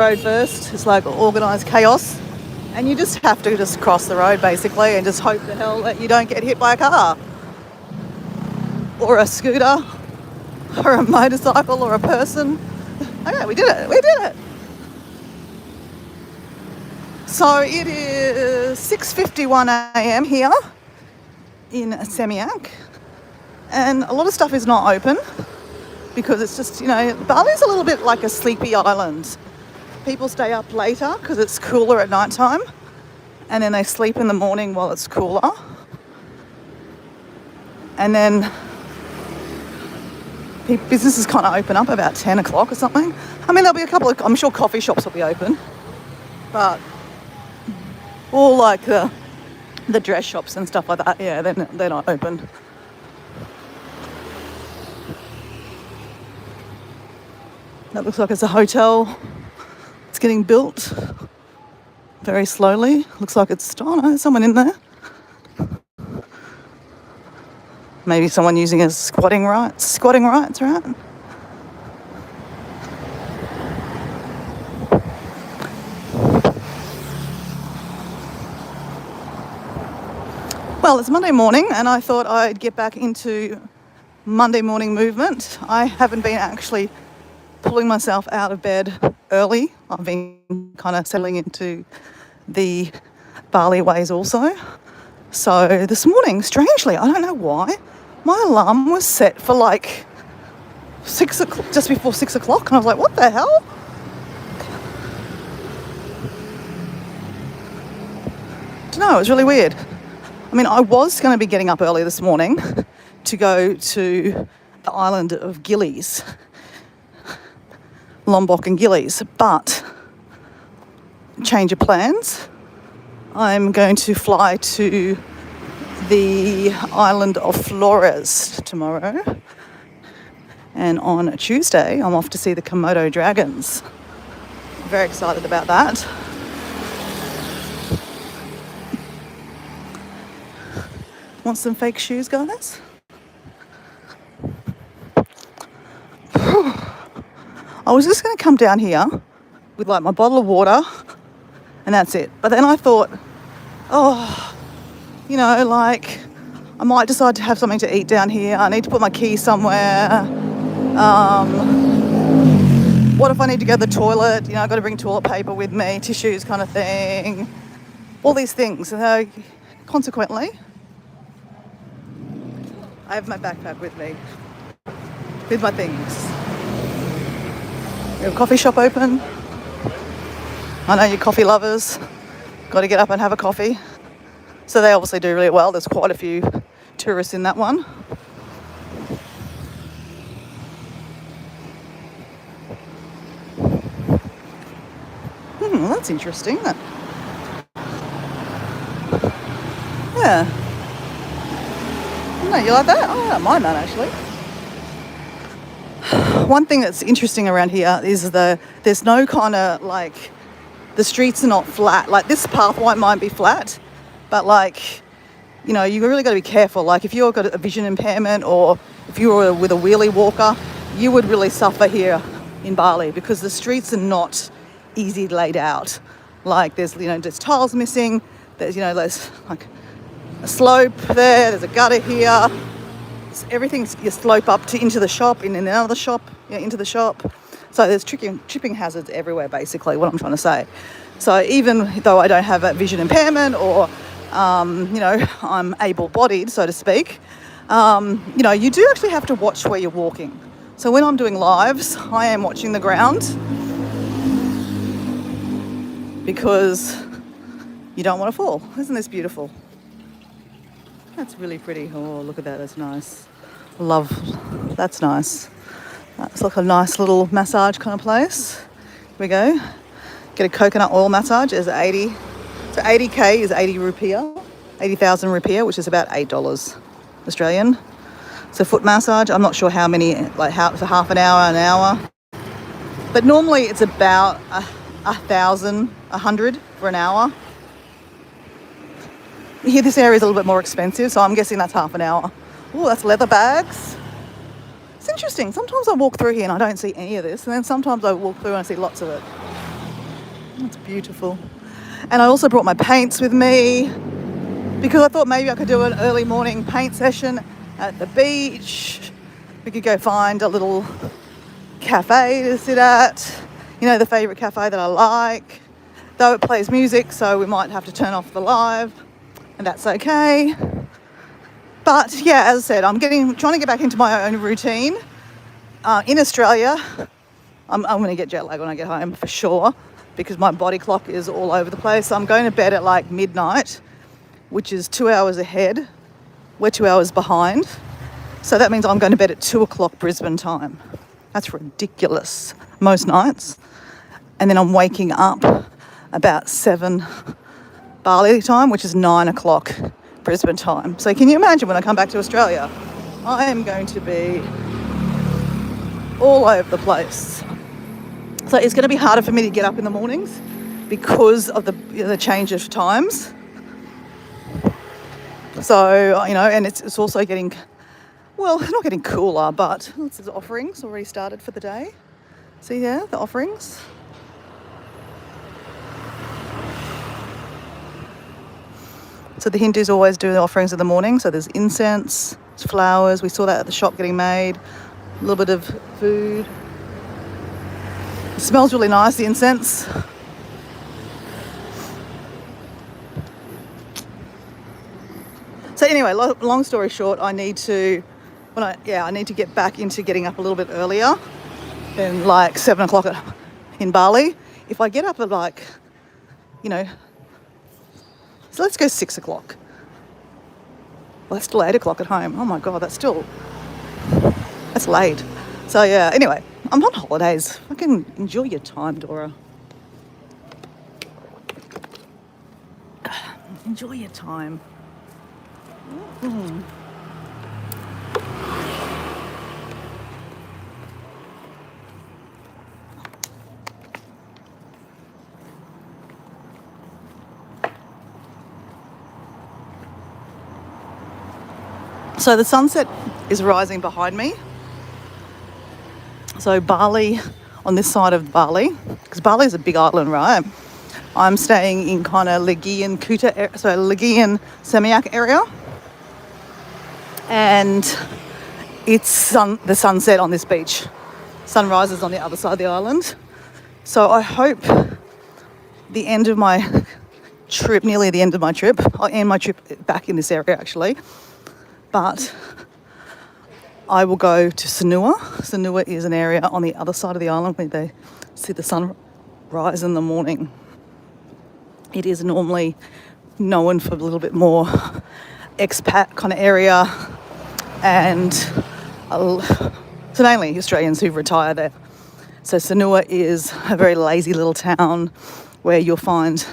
road first. It's like organised chaos. And you just have to just cross the road basically and just hope the hell that you don't get hit by a car or a scooter or a motorcycle or a person. Okay, we did it. So it is 6:51 a.m. here in Semiak, and a lot of stuff is not open because it's just, Bali's a little bit like a sleepy island. People stay up later because it's cooler at night time, and then they sleep in the morning while it's cooler. And then businesses kind of open up about 10 o'clock or something. I mean, there'll be a couple of, I'm sure coffee shops will be open, but all like the dress shops and stuff like that, yeah, they're not open. That looks like it's a hotel. It's getting built very slowly. Looks like it's, oh no, there's someone in there. Maybe someone using his squatting rights, right? Well, it's Monday morning and I thought I'd get back into Monday morning movement. I haven't been actually pulling myself out of bed early. I've been kind of settling into the Bali ways also. So this morning, strangely, I don't know why, my alarm was set for like 6 o'clock, just before 6 o'clock, and I was like, what the hell? I don't know, it was really weird. I mean, I was going to be getting up early this morning to go to the island of Gillies, Lombok and Gillies, but change of plans. I'm going to fly to the island of Flores tomorrow, and on Tuesday I'm off to see the Komodo dragons. Very excited about that. Want some fake shoes, guys? I was just going to come down here with like my bottle of water and that's it. But then I thought, like I might decide to have something to eat down here. I need to put my keys somewhere. What if I need to go to the toilet? I've got to bring toilet paper with me, tissues kind of thing. All these things. So consequently, I have my backpack with me with my things. We have a coffee shop open. I know you coffee lovers. Got to get up and have a coffee. So they obviously do really well. There's quite a few tourists in that one. That's interesting, isn't it? Yeah. No, you like that? Oh, I don't mind that actually. One thing that's interesting around here is there's no kind of like, the streets are not flat. Like this pathway might be flat, but like, you really got to be careful. Like if you've got a vision impairment or if you were with a wheelie walker, you would really suffer here in Bali because the streets are not easy laid out. Like there's tiles missing. There's like a slope there. There's a gutter here. Everything's you slope up to into the shop, in and out of the shop, into the shop. So there's tripping hazards everywhere, basically, what I'm trying to say. So even though I don't have a vision impairment or, I'm able-bodied, so to speak, you do actually have to watch where you're walking. So when I'm doing lives, I am watching the ground because you don't want to fall. Isn't this beautiful? That's really pretty. Oh, look at that. That's nice. Love. That's nice. It's like a nice little massage kind of place. Here we go. Get a coconut oil massage. It's 80. So 80k is 80 rupiah, 80,000 rupiah, which is about $8 Australian. So foot massage. I'm not sure how many, for half an hour. But normally it's about 1,100 for an hour. Here, this area is a little bit more expensive, so I'm guessing that's half an hour. Oh, that's leather bags. It's interesting. Sometimes I walk through here and I don't see any of this, and then sometimes I walk through and I see lots of it. It's beautiful. And I also brought my paints with me because I thought maybe I could do an early morning paint session at the beach. We could go find a little cafe to sit at, you know, the favourite cafe that I like. Though it plays music, so we might have to turn off the live, and that's okay. But yeah, as I said, I'm trying to get back into my own routine. In Australia, I'm going to get jet lag when I get home for sure, because my body clock is all over the place. So I'm going to bed at like midnight, which is 2 hours ahead. We're 2 hours behind. So that means I'm going to bed at 2 o'clock Brisbane time. That's ridiculous most nights. And then I'm waking up about 7 Bali time, which is 9 o'clock Brisbane time. So can you imagine when I come back to Australia, I am going to be all over the place. So it's going to be harder for me to get up in the mornings because of the change of times. So, you know, and it's also getting, well, not getting cooler, but there's offerings already started for the day. So yeah, the offerings. So the Hindus always do the offerings in the morning. So there's incense, there's flowers. We saw that at the shop getting made. A little bit of food. It smells really nice, the incense. So anyway, long story short, I need to get back into getting up a little bit earlier than like 7 o'clock in Bali. If I get up at like, you know, so let's go 6 o'clock. Well, that's still 8 o'clock at home. Oh my God, that's late. So yeah, anyway, I'm on holidays. Fucking enjoy your time, Dora. Enjoy your time. Mm. So the sunset is rising behind me. So Bali, on this side of Bali, because Bali is a big island, right? I'm staying in kind of Legian Kuta, Legian Seminyak area. And it's the sunset on this beach. Sunrise is on the other side of the island. So I hope the end of my trip, nearly the end of my trip, I'll end my trip back in this area actually. But I will go to Sanua. Sanua is an area on the other side of the island where they see the sun rise in the morning. It is normally known for a little bit more expat kind of area, and so mainly Australians who retire there. So Sanua is a very lazy little town where you'll find,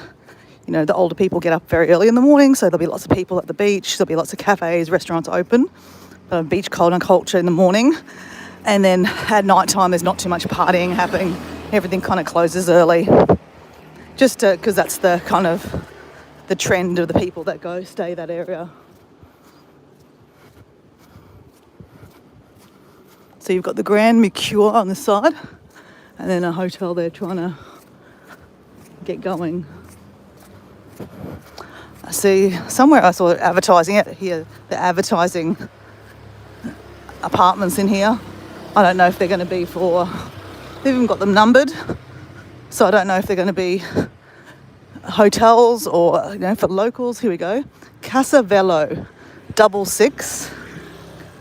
you know, the older people get up very early in the morning, so there'll be lots of people at the beach, there'll be lots of cafes, restaurants open, beach culture in the morning, and then at night time there's not too much partying happening, everything kind of closes early, just because that's the kind of the trend of the people that stay that area. So you've got the Grand Mercure on the side, and then a hotel there trying to get going. I see somewhere I saw advertising it here. They're advertising apartments in here. I don't know if they're going to be they've even got them numbered. So I don't know if they're going to be hotels or, you know, for locals. Here we go. Casa Velo, 66,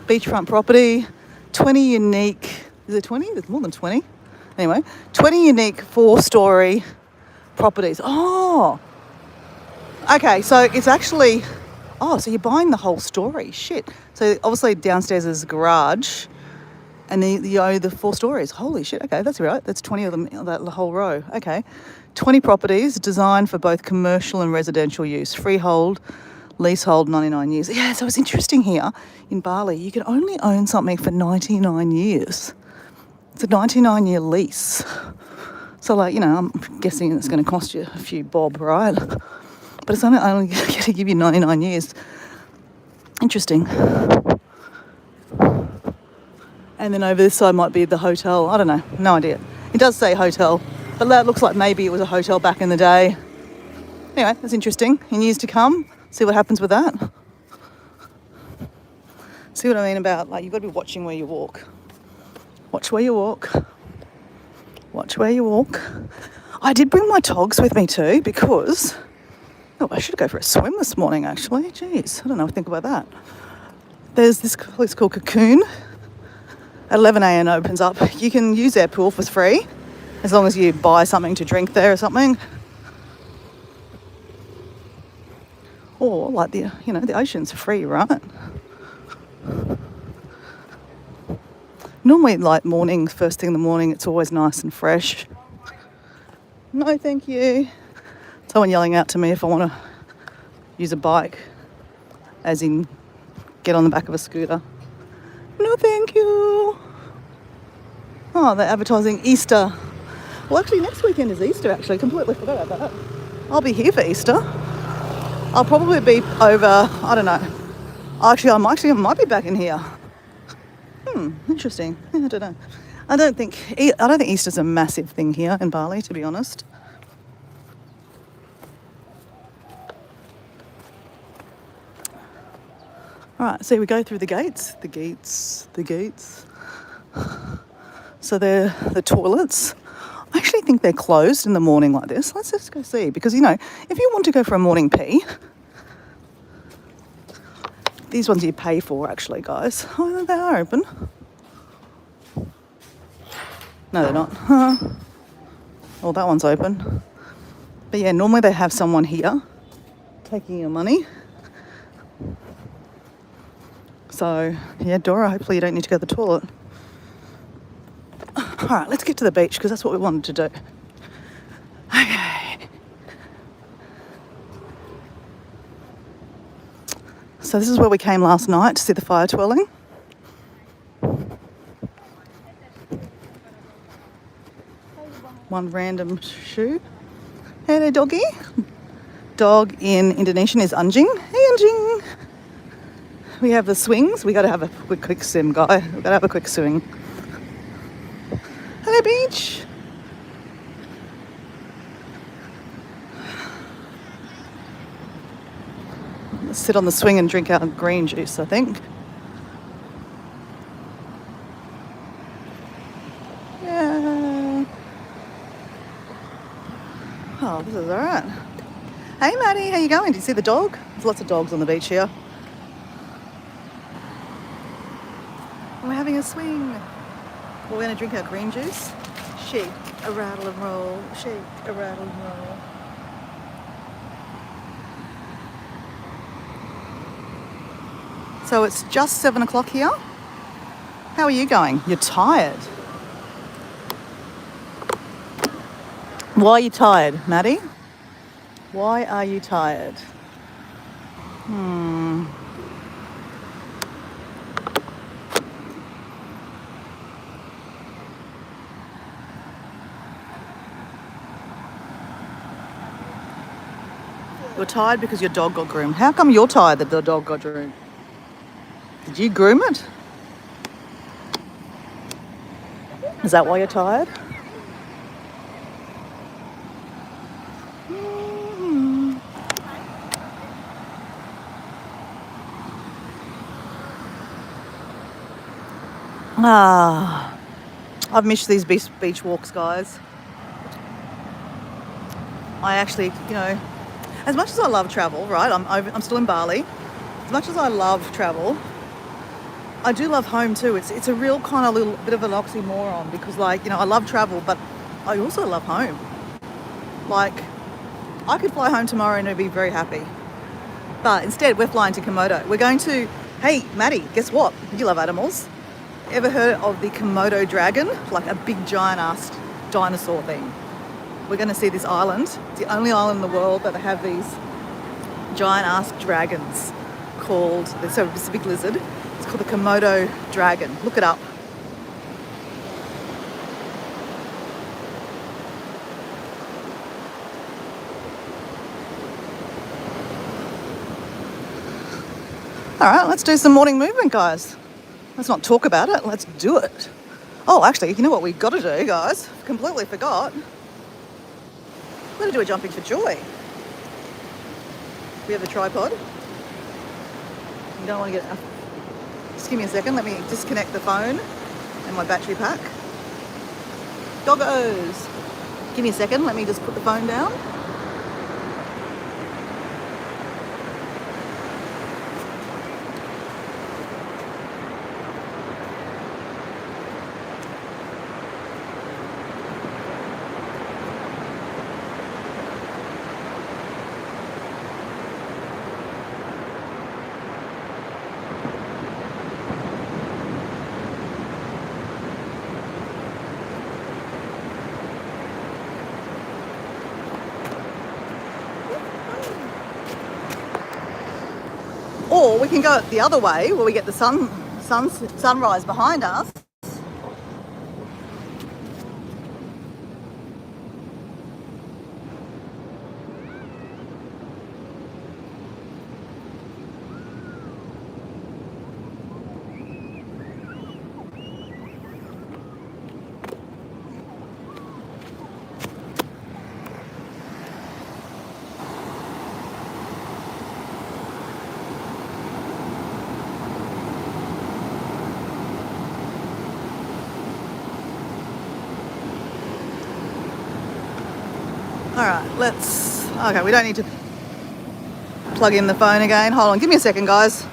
beachfront property, 20 unique, is it 20? There's more than 20. Anyway, 20 unique 4-story properties. Oh, okay, so it's actually, so you're buying the whole story. Shit. So obviously downstairs is a garage, and then you own the 4 stories. Holy shit, okay, that's right. That's 20 of them, that whole row. Okay. 20 properties designed for both commercial and residential use. Freehold, leasehold, 99 years. Yeah, so it's interesting here in Bali. You can only own something for 99 years. It's a 99-year lease. So, like, you know, I'm guessing it's going to cost you a few bob, right? But it's only going to give you 99 years. Interesting. And then over this side might be the hotel. I don't know. No idea. It does say hotel But that looks like maybe it was a hotel back in the day. Anyway, that's interesting. In years to come, see what happens with that. See what I mean about, like, you've got to be watching where you walk. Watch where you walk. Watch where you walk. I did bring my togs with me too because, oh, I should go for a swim this morning actually. Jeez, I don't know what to think about that. There's this place called Cocoon. At 11 a.m. opens up. You can use their pool for free as long as you buy something to drink there or something. Or like the ocean's free, right? Normally, like morning, first thing in the morning, it's always nice and fresh. No, thank you. Someone yelling out to me if I want to use a bike, as in get on the back of a scooter. No, thank you. Oh, they're advertising Easter. Well, actually, next weekend is Easter, actually. Completely forgot about that. I'll be here for Easter. I'll probably be over, I don't know. Actually, I might be back in here. Interesting. I don't know. I don't think Easter's a massive thing here in Bali, to be honest. All right, so we go through the gates. The gates. So they're the toilets. I actually think they're closed in the morning like this. Let's just go see. Because, if you want to go for a morning pee, these ones you pay for, actually, guys. Oh, they are open. No, they're not. Well, that one's open. But yeah, normally they have someone here taking your money. So, yeah, Dora, hopefully you don't need to go to the toilet. All right, let's get to the beach because that's what we wanted to do. Okay. So this is where we came last night to see the fire twirling. One random shoe. Hello, doggy. Dog in Indonesian is anjing. Hey, anjing. We have the swings. We got to have a quick swim, guy. We got to have a quick swing. Hello, beach. Let's sit on the swing and drink our green juice, I think. Yeah. Oh, this is all right. Hey, Maddie, how you going? Do you see the dog? There's lots of dogs on the beach here. We're having a swing. We're going to drink our green juice. Shake, a rattle and roll. Shake, a rattle and roll. So it's just 7 o'clock here. How are you going? You're tired. Why are you tired, Maddie? Why are you tired? You're tired because your dog got groomed. How come you're tired that the dog got groomed? Did you groom it? Is that why you're tired? I've missed these beach walks, guys. I actually, as much as I love travel, right? I'm still in Bali. As much as I love travel, I do love home too. It's a real kind of little bit of an oxymoron because, I love travel, but I also love home. Like, I could fly home tomorrow and I'd be very happy. But instead, we're flying to Komodo. We're going to, hey, Maddie, guess what? You love animals. Ever heard of the Komodo dragon? Like a big giant-ass dinosaur thing. We're going to see this island. It's the only island in the world that have these giant-ass dragons called, it's a big lizard. It's called the Komodo dragon. Look it up. All right, let's do some morning movement, guys. Let's not talk about it. Let's do it. Oh, actually, you know what we've got to do, guys? Completely forgot. I'm going to do a jumping for joy. We have a tripod. You don't want to get... Just give me a second. Let me disconnect the phone and my battery pack. Doggos. Give me a second. Let me just put the phone down. Or we can go the other way where we get the sunrise behind us. All right, okay, we don't need to plug in the phone again. Hold on, give me a second, guys.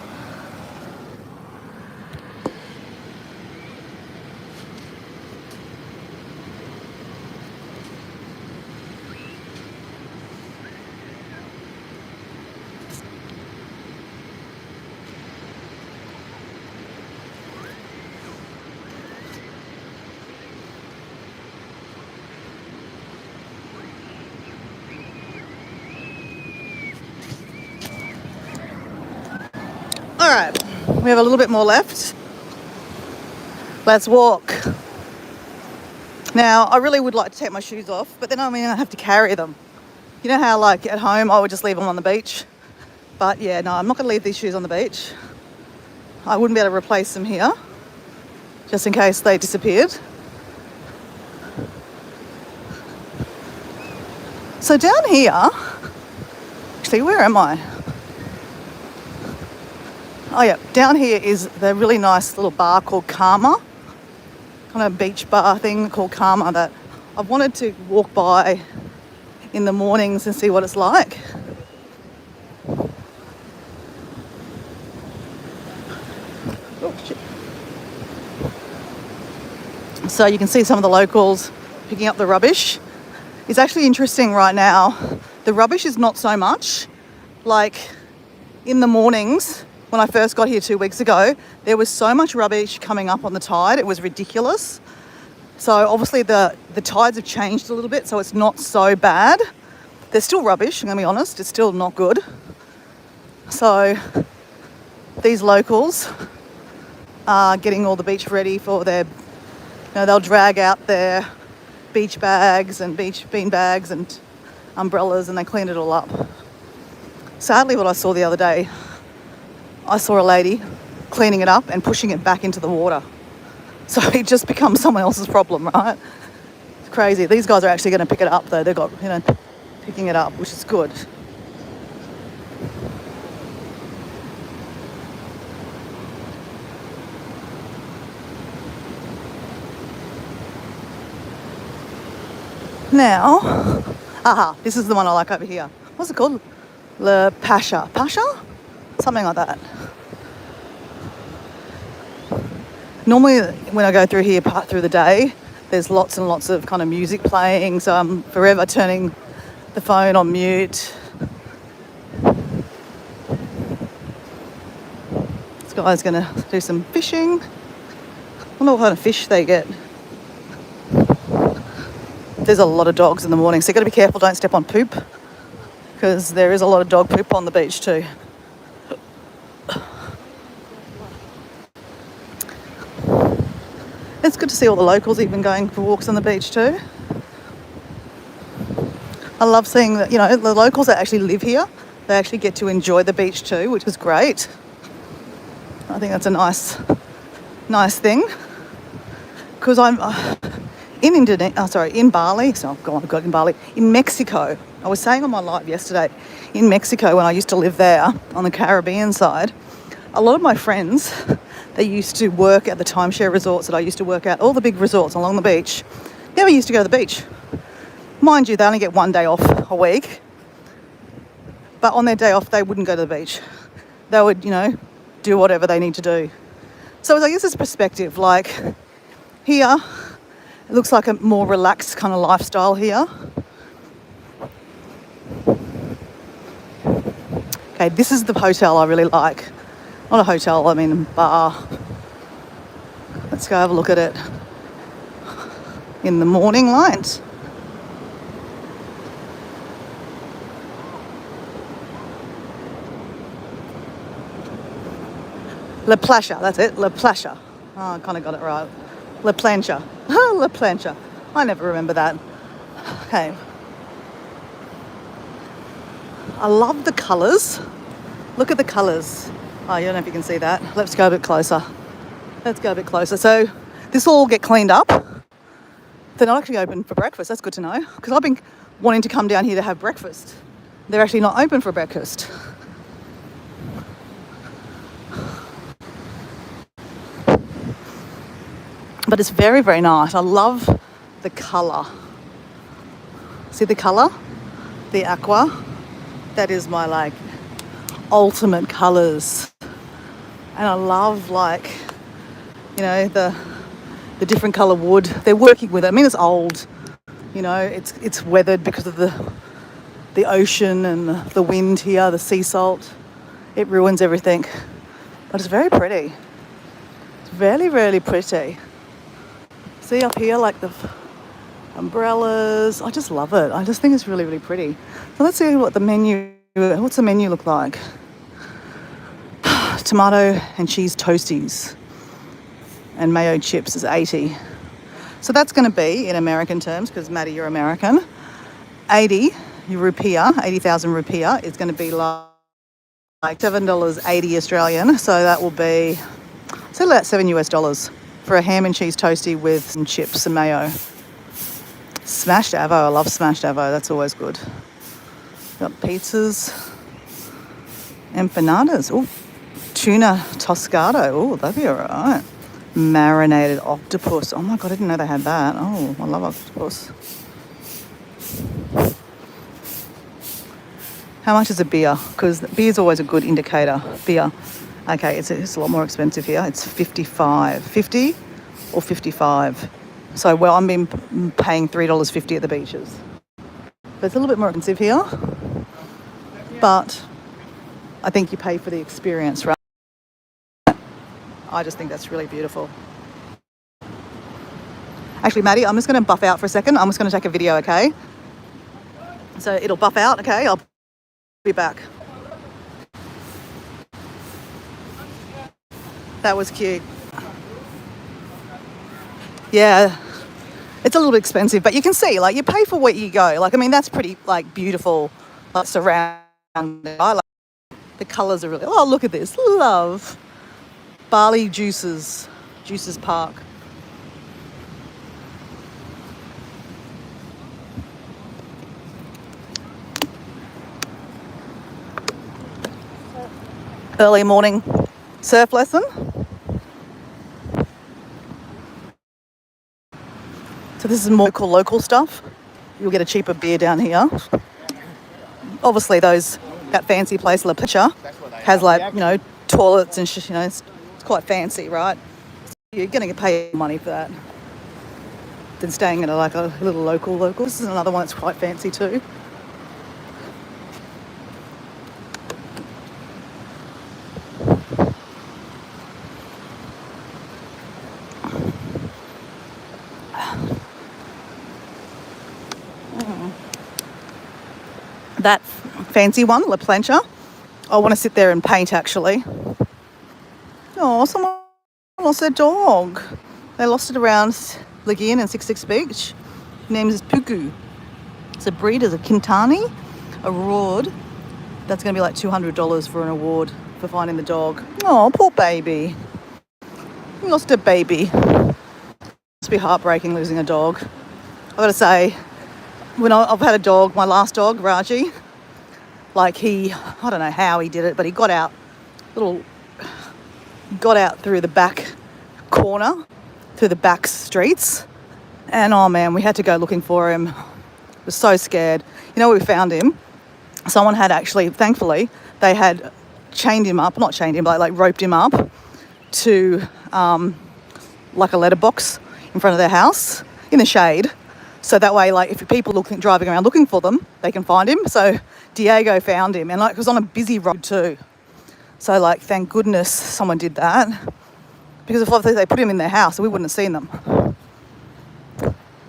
All right, we have a little bit more left. Let's walk. Now, I really would like to take my shoes off, but then I have to carry them. You know how, like, at home, I would just leave them on the beach? But yeah, no, I'm not going to leave these shoes on the beach. I wouldn't be able to replace them here, just in case they disappeared. So down here, actually, where am I? Oh yeah, down here is the really nice little bar called Karma, kind of beach bar thing called Karma that I've wanted to walk by in the mornings and see what it's like. Oh, shit. So you can see some of the locals picking up the rubbish. It's actually interesting right now. The rubbish is not so much. Like in the mornings, when I first got here 2 weeks ago, there was so much rubbish coming up on the tide. It was ridiculous. So obviously the tides have changed a little bit, so it's not so bad. There's still rubbish, I'm going to be honest. It's still not good. So these locals are getting all the beach ready for their, they'll drag out their beach bags and beach bean bags and umbrellas, and they clean it all up. Sadly, what I saw the other day, I saw a lady cleaning it up and pushing it back into the water. So it just becomes someone else's problem, right? It's crazy. These guys are actually going to pick it up though. They've got, picking it up, which is good. Now, this is the one I like over here. What's it called? Le Pasha. Pasha? Something like that. Normally when I go through here part through the day, there's lots and lots of kind of music playing, so I'm forever turning the phone on mute. This guy's going to do some fishing. I wonder what kind of fish they get. There's a lot of dogs in the morning, so you've got to be careful, don't step on poop, because there is a lot of dog poop on the beach too. It's good to see all the locals even going for walks on the beach too. I love seeing that, the locals that actually live here, they actually get to enjoy the beach too, which is great. I think that's a nice thing. Because in Bali. So I've got in Bali, in Mexico. I was saying on my live yesterday, in Mexico when I used to live there on the Caribbean side, a lot of my friends, they used to work at the timeshare resorts that I used to work at, all the big resorts along the beach. Never used to go to the beach. Mind you, they only get one day off a week. But on their day off, they wouldn't go to the beach. They would, do whatever they need to do. So I guess it's perspective. Like here, it looks like a more relaxed kind of lifestyle here. Okay, this is the hotel I really like. Not a hotel, I mean a bar. Let's go have a look at it in the morning light. La Plancha, that's it, La Plancha. Oh, I kind of got it right. La Plancha. La Plancha. I never remember that. Okay. I love the colours. Look at the colours. Oh, I don't know if you can see that. Let's go a bit closer. So this will all get cleaned up. They're not actually open for breakfast. That's good to know. Because I've been wanting to come down here to have breakfast. They're actually not open for breakfast. But it's very, very nice. I love the colour. See the colour? The aqua? That is my ultimate colours. And I love the different colour wood. They're working with it. I mean, it's old. It's weathered because of the ocean and the wind here, the sea salt. It ruins everything. But it's very pretty. It's really, really pretty. See up here, the umbrellas. I just love it. I just think it's really, really pretty. So let's see what's the menu look like. Tomato and cheese toasties and mayo chips is 80. So that's going to be, in American terms, because Maddie, you're American, 80,000 rupiah is going to be like $7.80 Australian. So that will be, so about $7 for a ham and cheese toastie with some chips and mayo. Smashed avo. I love smashed avo. That's always good. Got pizzas, empanadas. Oh, tuna toscado. Oh, that'd be all right. Marinated octopus. Oh my God, I didn't know they had that. Oh, I love octopus. How much is a beer? Because beer is always a good indicator. Beer. Okay, it's a lot more expensive here. It's 55. 50 or 55. So, I'm paying $3.50 at the beaches. So it's a little bit more expensive here. But I think you pay for the experience, right? I just think that's really beautiful. Actually, Maddie, I'm just going to buff out for a second. I'm just going to take a video, okay? So it'll buff out, okay? I'll be back. That was cute. Yeah, it's a little bit expensive, but you can see, you pay for where you go. That's pretty, beautiful, surrounding. The colours are really, oh, look at this, love. Bali Juices Park. Early morning surf lesson. So this is more local stuff. You'll get a cheaper beer down here. Obviously that fancy place, La Plancha, has toilets and shit, it's quite fancy, right? So you're going to pay money for that than staying at a little local. This is another one that's quite fancy too. That fancy one, La Plancha, I want to sit there and paint actually. Oh, someone lost their dog. They lost it around Lagoon and 66 Beach. Name is Puku. It's a breed, is a Quintani, a award. That's going to be $200 for an award for finding the dog. Oh, poor baby. He lost a baby. Must be heartbreaking losing a dog. I've got to say, when I've had a dog, my last dog, Raji, like I don't know how he did it, but he got out through the back corner, through the back streets. And oh man, we had to go looking for him. I was so scared. You know where we found him? Someone had actually, thankfully, they had chained him up, not chained him, but like roped him up to like a letterbox in front of their house in the shade. So that way, like if people driving around looking for them, they can find him. So Diego found him, and like it was on a busy road too. So like, thank goodness someone did that, because if they put him in their house, we wouldn't have seen them.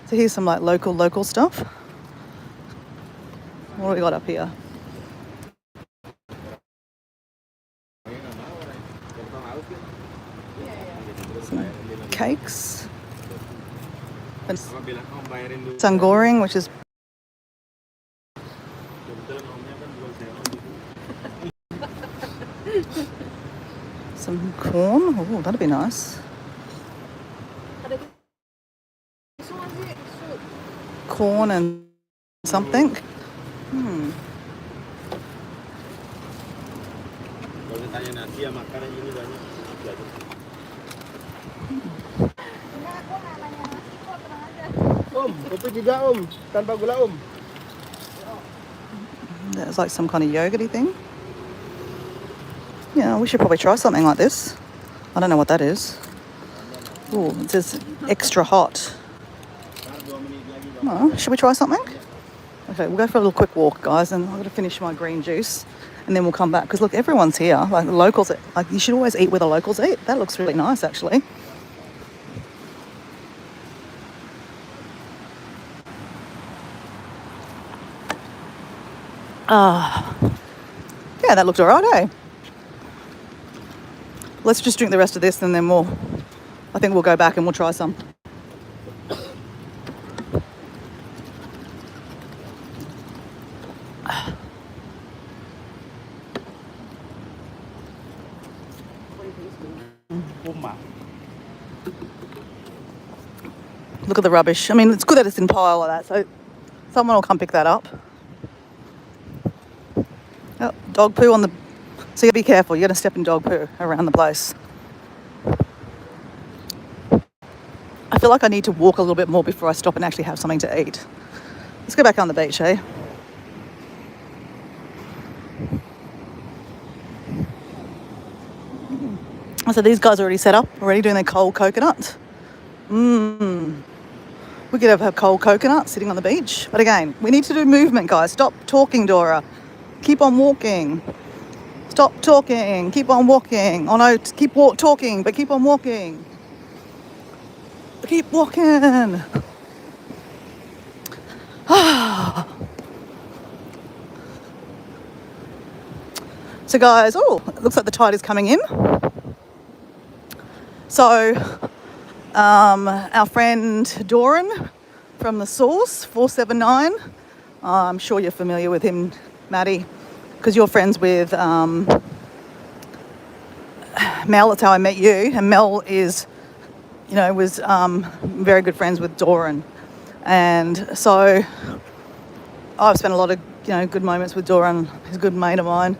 So here's some like local stuff. What do we got up here? Some cakes. Sangoring, which is some corn. Oh, that'd be nice. Corn and something. Kopi juga tanpa gula That's like some kind of yogurty thing. Yeah, we should probably try something like this. I don't know what that is. Oh, it says extra hot. Oh, should we try something? Okay, we'll go for a little quick walk, guys, and I've got to finish my green juice, and then we'll come back. Because look, everyone's here. Like the locals, like you should always eat where the locals eat. That looks really nice, actually. Yeah, that looked alright, eh? Let's just drink the rest of this, and then I think we'll go back and we'll try some. Look at the rubbish. I mean, it's good that it's in pile like that, so someone will come pick that up. Oh, dog poo on the... So you gotta be careful. You're gonna step in dog poo around the place. I feel like I need to walk a little bit more before I stop and actually have something to eat. Let's go back on the beach, eh? So these guys are already set up, already doing their cold coconut. We could have a cold coconut sitting on the beach. But again, we need to do movement, guys. Stop talking, Dora. Keep on walking. Stop talking. Keep on walking. Oh no, keep talking, but keep on walking. Keep walking. So guys, it looks like the tide is coming in. So our friend Doran from the Source 479, I'm sure you're familiar with him, Maddie, because you're friends with Mel. That's how I met you, and Mel was very good friends with Doran, and so I've spent a lot of good moments with Doran. He's a good mate of mine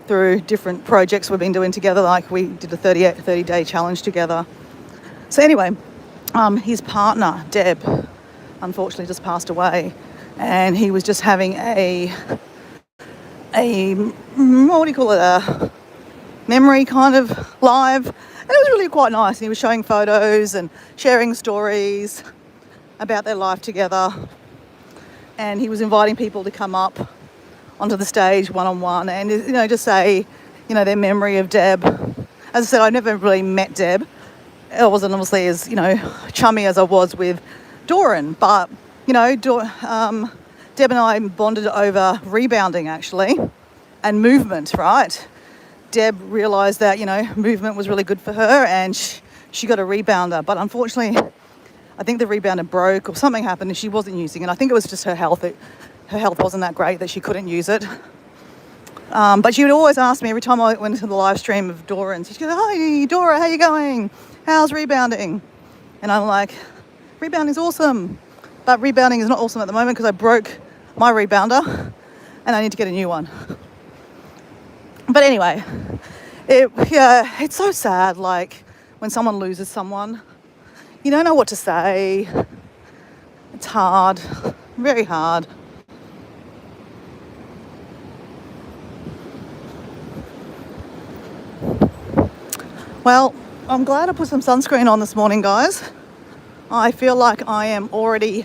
through different projects we've been doing together, like we did a 30-day challenge together. So anyway, his partner Deb unfortunately just passed away, and he was just having a what do you call it, a memory kind of live, and it was really quite nice. He was showing photos and sharing stories about their life together, and he was inviting people to come up onto the stage one-on-one and just say their memory of Deb. As I said, I never really met Deb. I wasn't obviously as chummy as I was with Doran, but Deb and I bonded over rebounding actually, and movement, right? Deb realised that movement was really good for her, and she got a rebounder, but unfortunately I think the rebounder broke or something happened and she wasn't using it. I think it was just her health. Her health wasn't that great that she couldn't use it. But she would always ask me every time I went into the live stream of Doran's. She'd go, "Hi, Dora, how you going? How's rebounding?" And I'm like, Rebounding is awesome. But rebounding is not awesome at the moment because I broke my rebounder and I need to get a new one. But anyway, it's so sad, like, when someone loses someone. You don't know what to say. It's hard, very hard. Well, I'm glad I put some sunscreen on this morning, guys. I feel like I am already,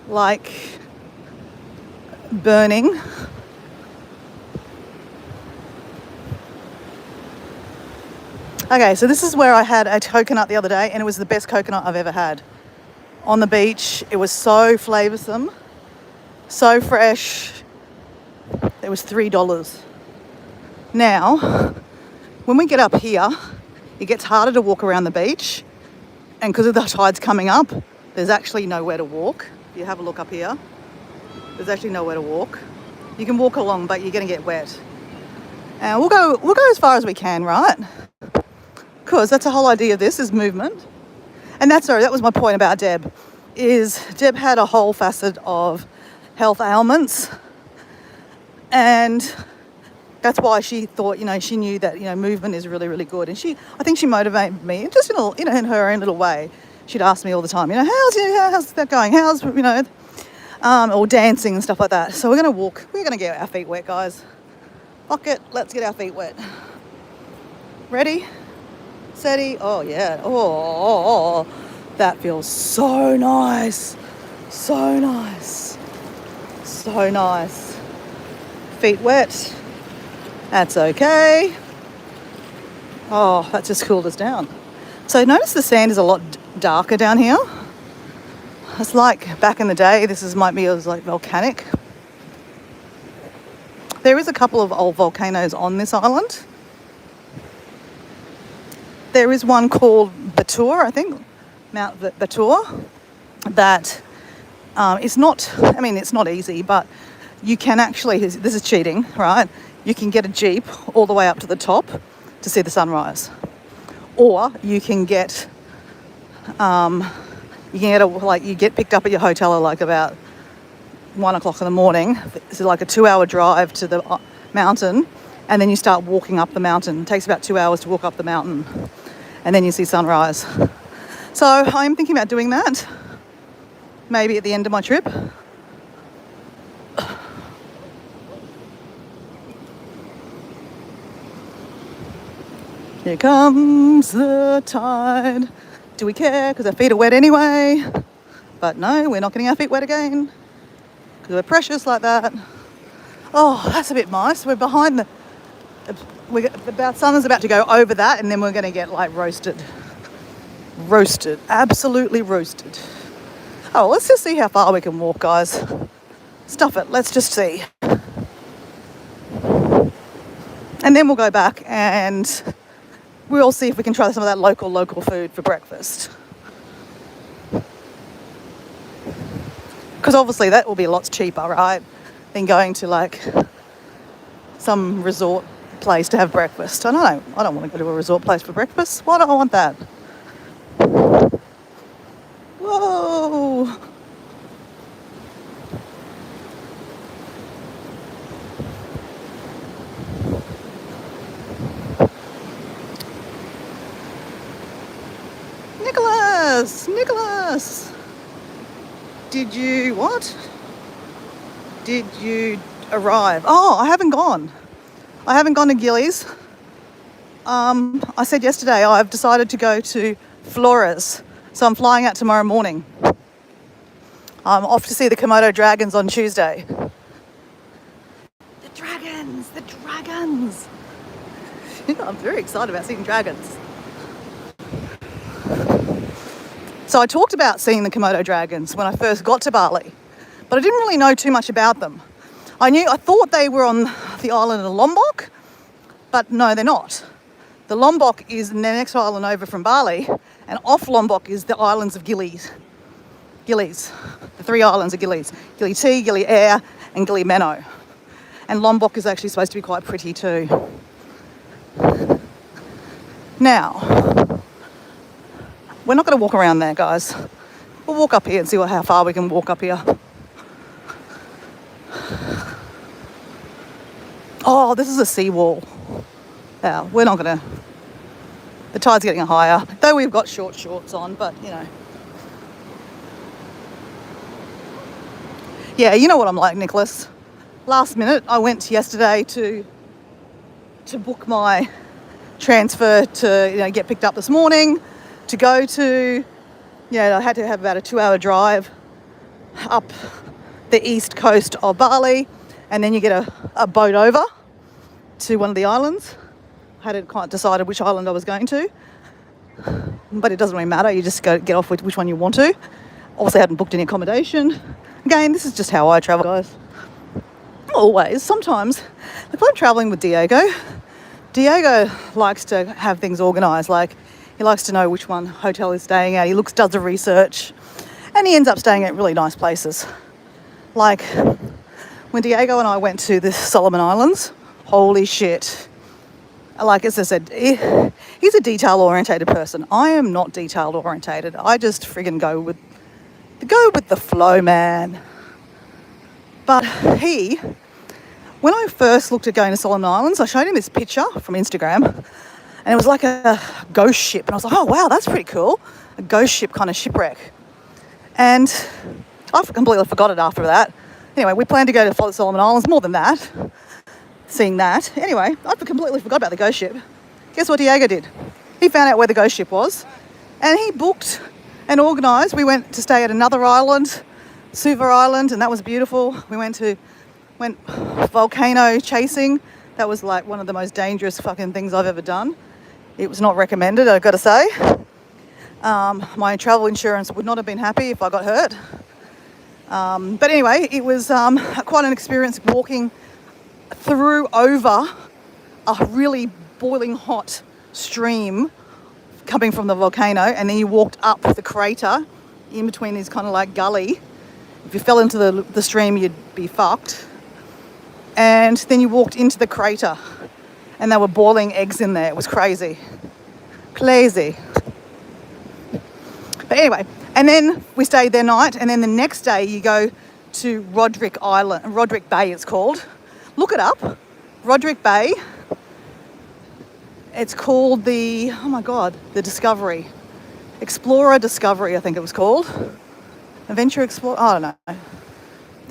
like, burning. Okay, so this is where I had a coconut the other day, and it was the best coconut I've ever had. On the beach, it was so flavoursome, so fresh. It was $3. Now, when we get up here, it gets harder to walk around the beach, and because of the tides coming up, there's actually nowhere to walk. If you have a look up here, there's actually nowhere to walk. You can walk along, but you're going to get wet. And we'll go as far as we can, right? Because that's the whole idea of this, is movement. And that was my point about Deb, is Deb had a whole facet of health ailments, and that's why she thought, she knew that, movement is really, really good. And I think she motivated me, just in her own little way. She'd ask me all the time, how's that going? How's, or dancing and stuff like that. So we're going to walk. We're going to get our feet wet, guys. Fuck it. Let's get our feet wet. Ready? Steady. Oh, yeah. Oh, that feels so nice. So nice. So nice. Feet wet. That's okay. Oh, that just cooled us down. So notice the sand is a lot darker down here. It's like back in the day, might be like volcanic. There is a couple of old volcanoes on this island. There is one called Batur, I think, Mount Batur, that it's not easy, but you can actually, this is cheating, right? You can get a Jeep all the way up to the top to see the sunrise. Or you can get, you get picked up at your hotel at like about 1 o'clock in the morning. It's like a 2-hour drive to the mountain, and then you start walking up the mountain. It takes about 2 hours to walk up the mountain, and then you see sunrise. So I'm thinking about doing that, maybe at the end of my trip. Here comes the tide. Do we care? Because our feet are wet anyway. But no, we're not getting our feet wet again, because we're precious like that. Oh, that's a bit nice. We're behind Summer's about to go over that, and then we're going to get like roasted. Roasted. Absolutely roasted. Oh, let's just see how far we can walk, guys. Stuff it. Let's just see. And then we'll go back and we'll see if we can try some of that local food for breakfast. Because obviously that will be a lot cheaper, right, than going to like some resort place to have breakfast. I don't want to go to a resort place for breakfast. Why do I want that? Whoa. Nicholas! Did you arrive? Oh, I haven't gone. I haven't gone to Gillies. I said yesterday I've decided to go to Flores. So I'm flying out tomorrow morning. I'm off to see the Komodo dragons on Tuesday. The dragons! I'm very excited about seeing dragons. So I talked about seeing the Komodo dragons when I first got to Bali, but I didn't really know too much about them. I thought they were on the island of Lombok, but no, they're not. The Lombok is the next island over from Bali, and off Lombok is the islands of Gillies. The 3 islands of Gillies. Gili T, Gili Air, and Gili Meno. And Lombok is actually supposed to be quite pretty too. Now, we're not going to walk around there, guys. We'll walk up here and see how far we can walk up here. Oh, this is a seawall. Yeah, we're not gonna. The tide's getting higher, though we've got short shorts on, but you know. Yeah, you know what I'm like, Nicholas. Last minute, I went yesterday to book my transfer to get picked up this morning, to go to. I had to have about a 2-hour drive up the east coast of Bali, and then you get a boat over to one of the islands. I hadn't quite decided which island I was going to, but it doesn't really matter. You just get off with which one you want to. Obviously, I hadn't booked any accommodation. Again, this is just how I travel, guys. Always. Sometimes, if I'm travelling with Diego likes to have things organised. Like, he likes to know which one hotel he's staying at. He does the research, and he ends up staying at really nice places. Like, when Diego and I went to the Solomon Islands, holy shit. Like, as I said, he's a detail-orientated person. I am not detail-orientated. I just friggin' go with the flow, man. But when I first looked at going to Solomon Islands, I showed him this picture from Instagram, and it was like a ghost ship. And I was like, oh, wow, that's pretty cool. A ghost ship kind of shipwreck. And I completely forgot it after that. Anyway, we planned to go to Solomon Islands, more than that, seeing that. Anyway, I completely forgot about the ghost ship. Guess what Diego did? He found out where the ghost ship was, and he booked and organised. We went to stay at another island, Suva Island, and that was beautiful. We went volcano chasing. That was like one of the most dangerous fucking things I've ever done. It was not recommended, I've got to say. My travel insurance would not have been happy if I got hurt. But anyway, it was quite an experience walking over a really boiling hot stream coming from the volcano, and then you walked up the crater in between these kind of like gully. If you fell into the stream, you'd be fucked. And then you walked into the crater, and there were boiling eggs in there. It was crazy. Crazy. But anyway, and then we stayed there night, and then the next day you go to Roderick Bay it's called. Look it up, Roderick Bay. It's called the Discovery. Explorer Discovery, I think it was called. Adventure Explorer, I don't know.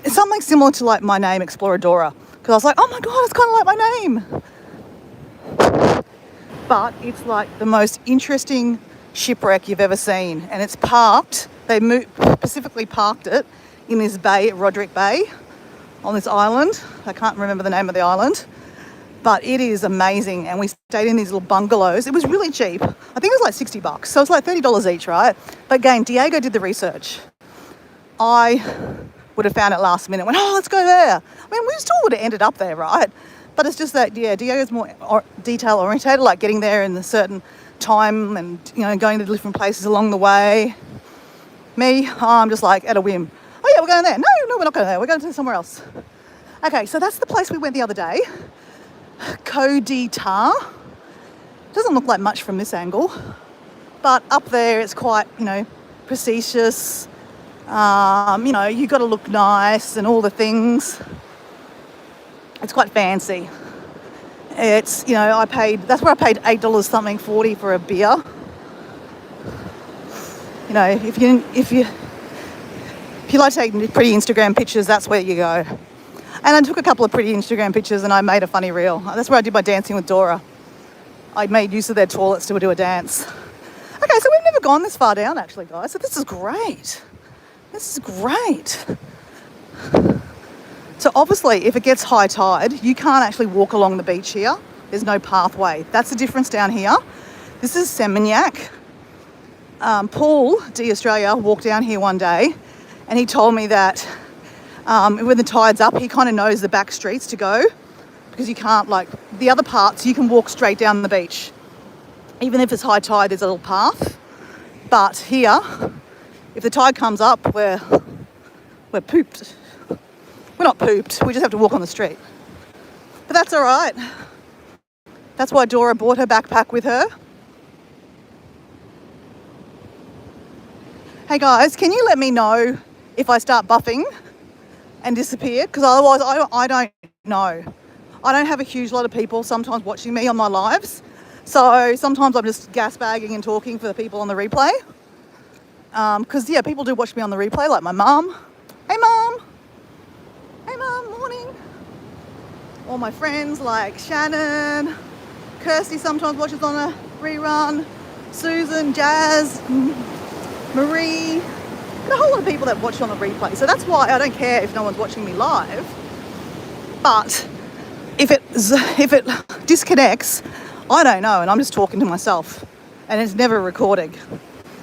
It's something similar to like my name, Exploradora. Because I was like, oh my God, it's kind of like my name. But it's like the most interesting shipwreck you've ever seen. And it's parked, specifically parked it in this bay at Roderick Bay on this island. I can't remember the name of the island. But it is amazing, and we stayed in these little bungalows. It was really cheap. I think it was like $60, so it's like $30 each, right? But again, Diego did the research. I would have found it last minute, went, oh, let's go there. I mean, we still would have ended up there, right? But it's just that, yeah, Diego's more detail orientated, like getting there in a certain time and, going to different places along the way. Me, I'm just like at a whim. Oh yeah, we're going there. No, we're not going there. We're going to somewhere else. Okay, so that's the place we went the other day. Kodita. Doesn't look like much from this angle, but up there it's quite, prestigious. You got to look nice and all the things. It's quite fancy. It's, that's where I paid $8 something 40 for a beer. If you like taking pretty Instagram pictures, that's where you go. And I took a couple of pretty Instagram pictures and I made a funny reel. That's where I did my dancing with Dora. I made use of their toilets to do a dance. Okay, so we've never gone this far down actually, guys. So this is great. So obviously, if it gets high tide, you can't actually walk along the beach here. There's no pathway. That's the difference down here. This is Seminyak. Paul, D Australia, walked down here one day and he told me that when the tide's up, he kind of knows the back streets to go because you can't, like, the other parts, you can walk straight down the beach. Even if it's high tide, there's a little path. But here, if the tide comes up, we're pooped. We're not pooped, we just have to walk on the street. But that's all right. That's why Dora brought her backpack with her. Hey guys, can you let me know if I start buffing and disappear? Because otherwise I don't know. I don't have a huge lot of people sometimes watching me on my lives. So sometimes I'm just gas bagging and talking for the people on the replay. Because, yeah, people do watch me on the replay, like my mum. Hey, mum. Hey, mum, morning. All my friends like Shannon. Kirsty sometimes watches on a rerun. Susan, Jazz, Marie. A whole lot of people that watch on a replay. So that's why I don't care if no one's watching me live. But if it disconnects, I don't know, and I'm just talking to myself, and it's never recording,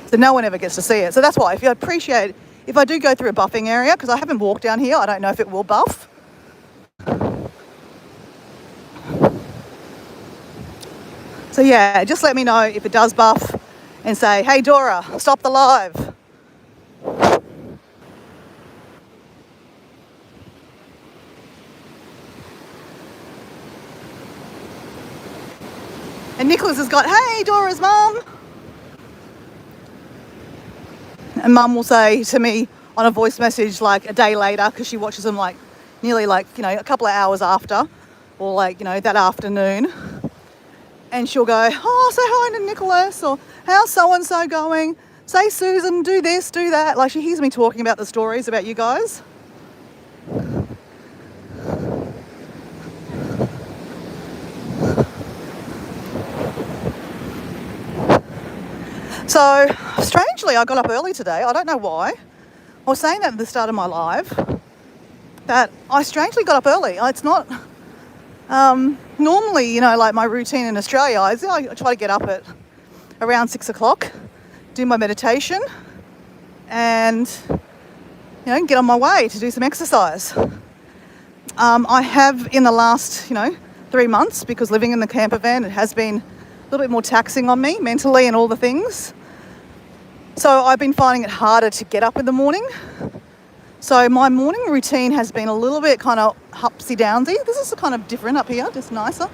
so no one ever gets to see it. So that's why, if you appreciate, if I do go through a buffing area, because I haven't walked down here, I don't know if it will buff. So yeah, just let me know if it does buff, and say, hey Dora, stop the live. And Nicholas has got, hey, Dora's mum. And mum will say to me on a voice message like a day later, because she watches them like nearly like, a couple of hours after, or like, that afternoon. And she'll go, oh, say hi to Nicholas, or how's so-and-so going? Say, Susan, do this, do that. Like she hears me talking about the stories about you guys. So, strangely, I got up early today. I don't know why. I was saying that at the start of my live, that I strangely got up early. It's not normally, like my routine in Australia. I try to get up at around 6 o'clock, do my meditation, and get on my way to do some exercise. I have in the last 3 months, because living in the camper van, it has been a little bit more taxing on me mentally and all the things. So I've been finding it harder to get up in the morning. So my morning routine has been a little bit kind of upsy-downsy. This is kind of different up here, just nicer.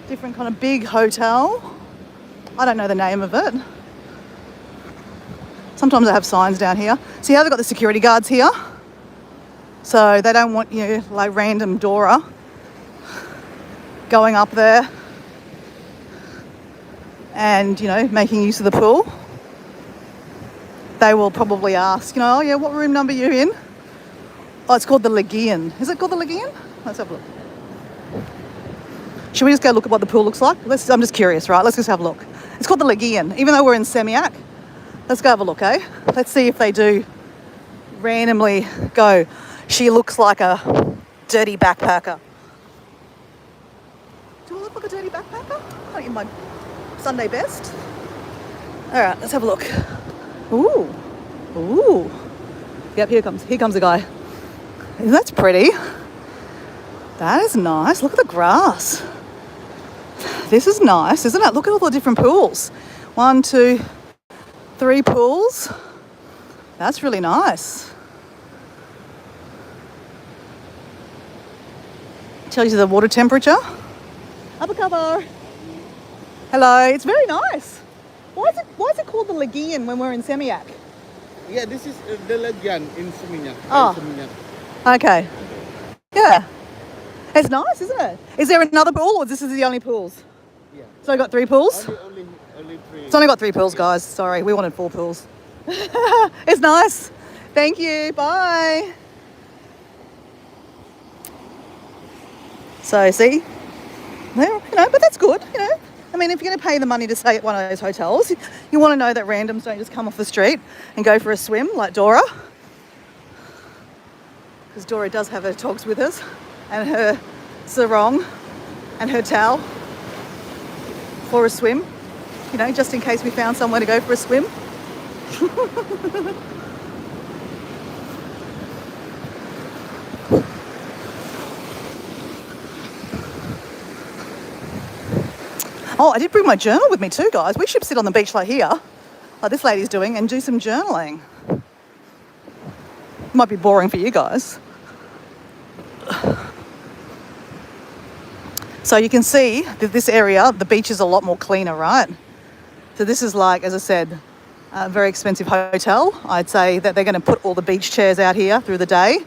Different kind of big hotel. I don't know the name of it. Sometimes they have signs down here. See how they've got the security guards here? So they don't want you, like random Dora, going up there and, making use of the pool. They will probably ask, oh yeah, what room number are you in? Oh, it's called the Legion. Is it called the Legion? Let's have a look. Should we just go look at what the pool looks like? I'm just curious, right? Let's just have a look. It's called the Legion, even though we're in Semiac. Let's go have a look, eh? Let's see if they do randomly go, she looks like a dirty backpacker. Do I look like a dirty backpacker? I'm in my Sunday best. All right, let's have a look. Ooh, ooh. Yep, here comes the guy. That's pretty. That is nice. Look at the grass. This is nice, isn't it? Look at all the different pools. 1, 2, 3 pools. That's really nice. Tells you the water temperature. Upper cover. Hello, it's very nice. Why is it called the Legion when we're in Semiac? Yeah, this is the Legion in Seminyak. Oh. Seminyak. Okay. Yeah. It's nice, isn't it? Is there another pool, or this is the only pools? Yeah. So I got 3 pools? Only 3. It's only got 3 pools, guys. Sorry, we wanted 4 pools. It's nice. Thank you. Bye. So, see? Well, but that's good, I mean, if you're going to pay the money to stay at one of those hotels, you want to know that randoms don't just come off the street and go for a swim like Dora. Because Dora does have her togs with us and her sarong and her towel for a swim, just in case we found somewhere to go for a swim. Oh, I did bring my journal with me too, guys. We should sit on the beach like here, like this lady's doing, and do some journaling. Might be boring for you guys. So you can see that this area, the beach is a lot more cleaner, right? So this is like, as I said, a very expensive hotel. I'd say that they're going to put all the beach chairs out here through the day.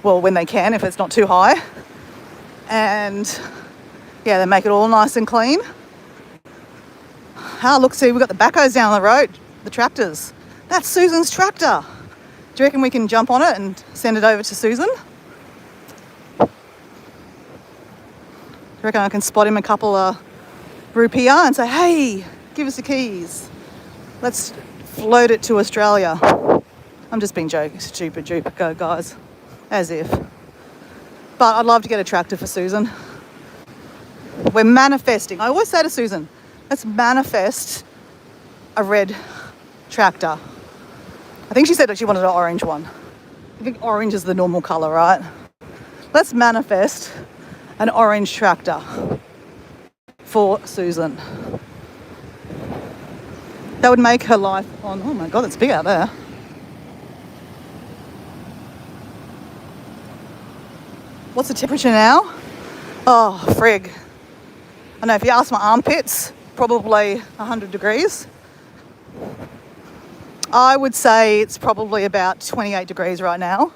Well, when they can, if it's not too high. And yeah, they make it all nice and clean. Ah, look, see, we've got the backhoes down the road, the tractors. That's Susan's tractor. Do you reckon we can jump on it and send it over to Susan? Do you reckon I can spot him a couple of rupiah and say, hey, give us the keys. Let's float it to Australia. I'm just being stupid, guys. As if. But I'd love to get a tractor for Susan. We're manifesting. I always say to Susan, let's manifest a red tractor. I think she said that she wanted an orange one. I think orange is the normal colour, right? Let's manifest an orange tractor for Susan. That would make her life on... Oh my God, it's big out there. What's the temperature now? Oh, frig. I know if you ask my armpits, probably 100 degrees. I would say it's probably about 28 degrees right now.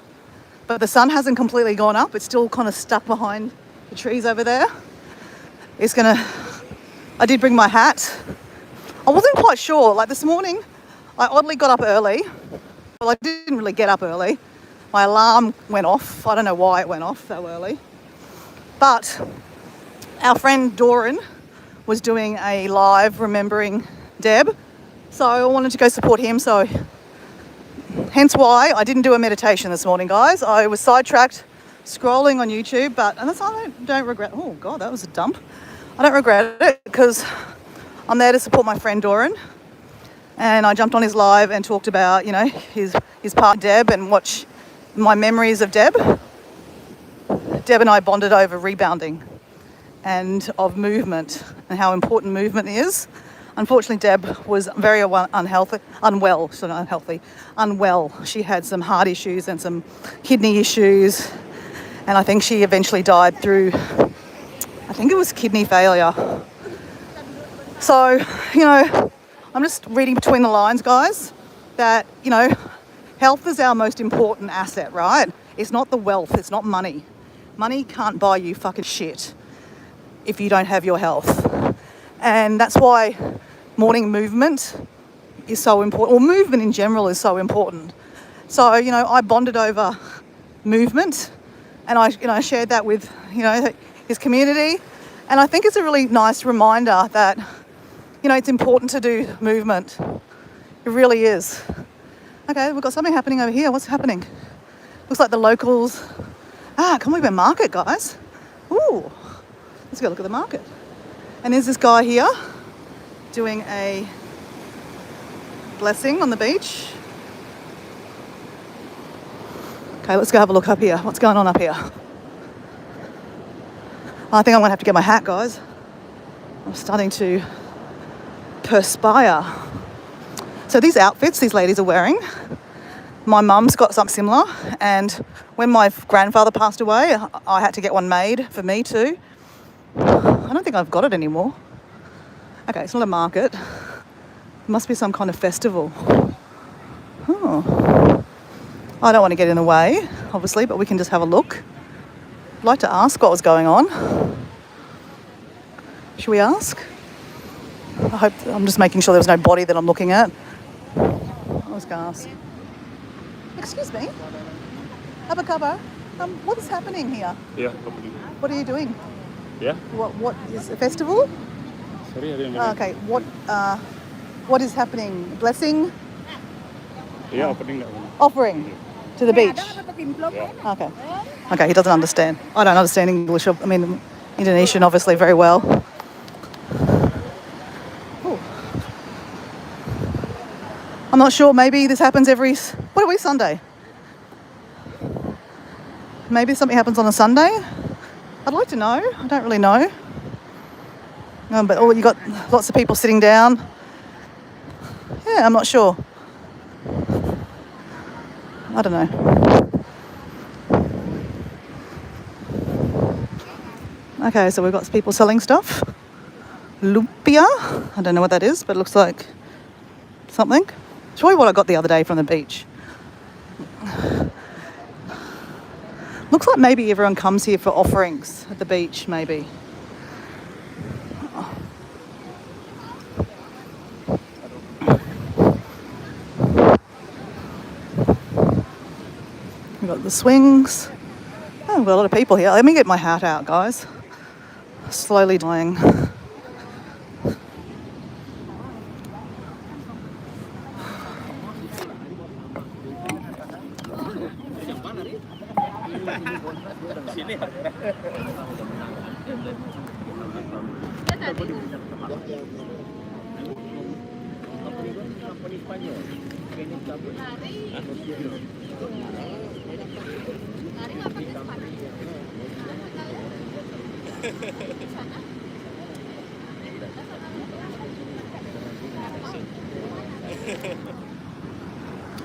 But the sun hasn't completely gone up. It's still kind of stuck behind the trees over there. I did bring my hat. I wasn't quite sure. Like this morning, I oddly got up early. Well, I didn't really get up early. My alarm went off. I don't know why it went off so early. But our friend Doran was doing a live remembering Deb. So I wanted to go support him. So hence why I didn't do a meditation this morning, guys. I was sidetracked scrolling on YouTube, and that's, I don't regret. Oh God, that was a dump. I don't regret it because I'm there to support my friend Doran. And I jumped on his live and talked about, his part Deb and my memories of Deb. Deb and I bonded over rebounding and of movement and how important movement is. Unfortunately, Deb was very unwell. She had some heart issues and some kidney issues. And I think she eventually died through, I think it was kidney failure. So, I'm just reading between the lines, guys, that, health is our most important asset, right? It's not the wealth, it's not money. Money can't buy you fucking shit if you don't have your health. And that's why morning movement is so important, or movement in general is so important. So, I bonded over movement and I shared that with, his community. And I think it's a really nice reminder that, it's important to do movement. It really is. Okay, we've got something happening over here. What's happening? Looks like the locals. Come we go market, guys? Ooh, let's go look at the market. And there's this guy here doing a blessing on the beach. Okay, let's go have a look up here. What's going on up here? I think I'm gonna have to get my hat, guys. I'm starting to perspire. So these outfits these ladies are wearing, my mum's got something similar, and when my grandfather passed away, I had to get one made for me too. I don't think I've got it anymore. Okay, it's not a market. It must be some kind of festival. Oh. I don't want to get in the way, obviously, but we can just have a look. I'd like to ask what was going on. Should we ask? I'm just making sure there's no body that I'm looking at. I was going to ask. Excuse me. Abakaba, what is happening here? Yeah, opening. What are you doing? Yeah. What is a festival? Sorry, I didn't know. Okay. What is happening? Blessing? Yeah, opening that one. Offering to the beach. Yeah. Okay. Okay. He doesn't understand. I don't understand English. Indonesian, obviously, very well. Ooh. I'm not sure. Maybe this happens what are we, Sunday? Maybe something happens on a Sunday? I'd like to know. I don't really know. But you got lots of people sitting down. Yeah, I'm not sure. I don't know. Okay, so we've got people selling stuff. Lumpia. I don't know what that is, but it looks like something. It's probably what I got the other day from the beach. Looks like maybe everyone comes here for offerings at the beach, maybe. We've got the swings. Oh, we've got a lot of people here. Let me get my hat out, guys. Slowly dying.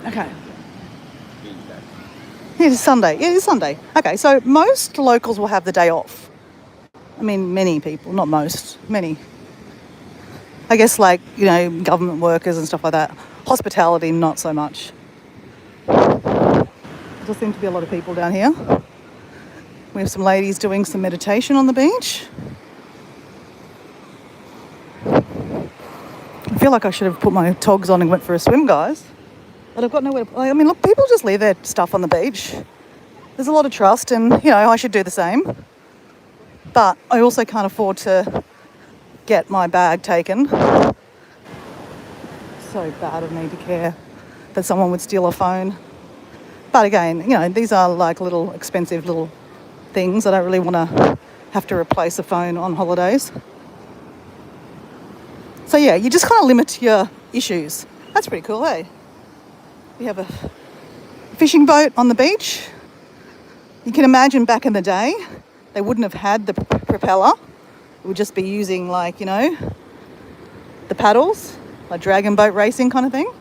Okay. It is Sunday. It is Sunday. Okay, so most locals will have the day off. I mean, many people, not most, many. I guess like, you know, government workers and stuff like that. Hospitality, not so much. There does seem to be a lot of people down here. We have some ladies doing some meditation on the beach. I feel like I should have put my togs on and went for a swim, guys. But I've got nowhere to... I mean, look, people just leave their stuff on the beach. There's a lot of trust and, you know, I should do the same. But I also can't afford to get my bag taken. So bad of me to care that someone would steal a phone. But again, you know, these are like little expensive little things. I don't really want to have to replace a phone on holidays. So yeah, you just kind of limit your issues. That's pretty cool, eh? We have a fishing boat on the beach. You can imagine back in the day, they wouldn't have had the propeller. It would just be using like, you know, the paddles, like dragon boat racing kind of thing.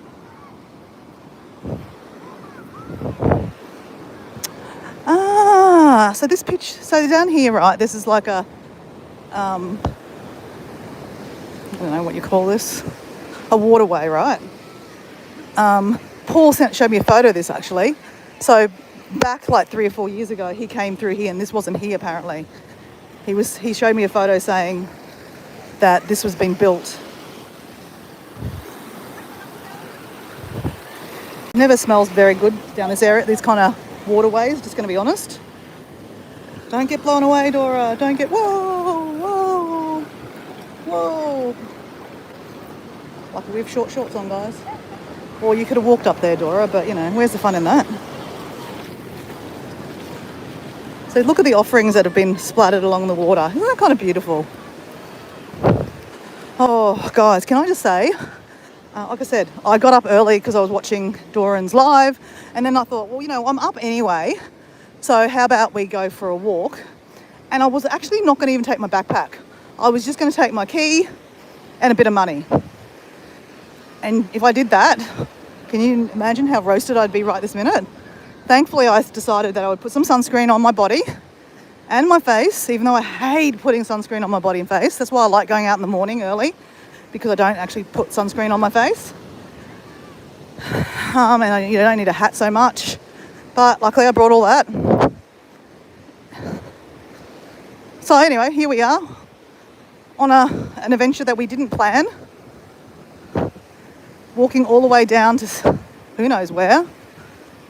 So this pitch, so down here, right, this is like a, I don't know what you call this, a waterway, right? Paul showed me a photo of this actually. So back like 3 or 4 years ago, he came through here and this wasn't here apparently. He showed me a photo saying that this was being built. Never smells very good down this area, these kind of waterways, just going to be honest. Don't get blown away, Dora. Don't get... Whoa, whoa, whoa. Lucky we have short shorts on, guys. Or you could have walked up there, Dora, but, you know, where's the fun in that? So look at the offerings that have been splattered along the water. Isn't that kind of beautiful? Oh, guys, can I just say, like I said, I got up early because I was watching Doran's live, and then I thought, well, you know, I'm up anyway, so how about we go for a walk? And I was actually not going to even take my backpack. I was just going to take my key and a bit of money. And if I did that, can you imagine how roasted I'd be right this minute? Thankfully, I decided that I would put some sunscreen on my body and my face, even though I hate putting sunscreen on my body and face. That's why I like going out in the morning early, because I don't actually put sunscreen on my face. And you don't need a hat so much. But luckily I brought all that. So anyway, here we are on an adventure that we didn't plan. Walking all the way down to who knows where.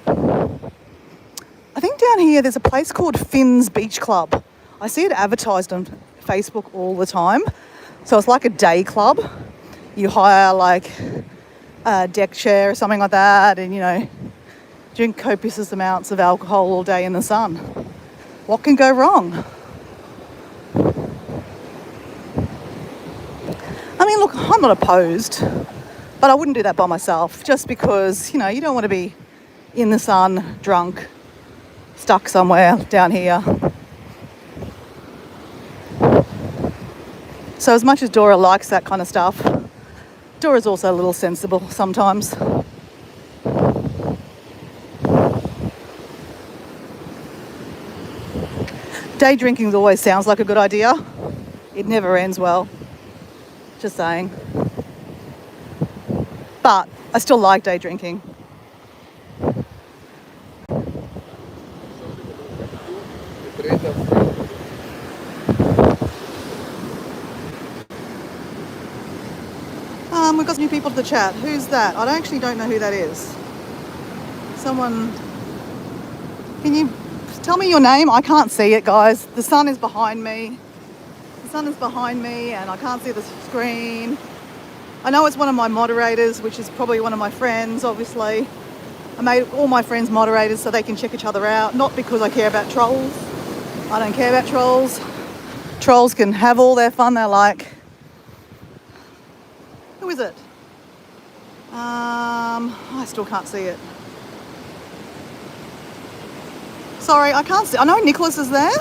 I think down here there's a place called Finn's Beach Club. I see it advertised on Facebook all the time. So it's like a day club. You hire like a deck chair or something like that and, you know, drink copious amounts of alcohol all day in the sun. What can go wrong? I mean, look, I'm not opposed, but I wouldn't do that by myself just because, you know, you don't want to be in the sun, drunk, stuck somewhere down here. So as much as Dora likes that kind of stuff, Dora's also a little sensible sometimes. Day drinking always sounds like a good idea. It never ends well. Just saying. but I still like day drinking. The rate of We've got some new people to the chat. Who's that? I actually don't know who that is. Someone, can you tell me your name? I can't see it, guys. The sun is behind me. The sun is behind me and I can't see the screen. I know it's one of my moderators, which is probably one of my friends, obviously. I made all my friends moderators so they can check each other out. Not because I care about trolls. I don't care about trolls. Trolls can have all their fun they like. Who is it? I still can't see it. Sorry, I can't see. I know Nicholas is there.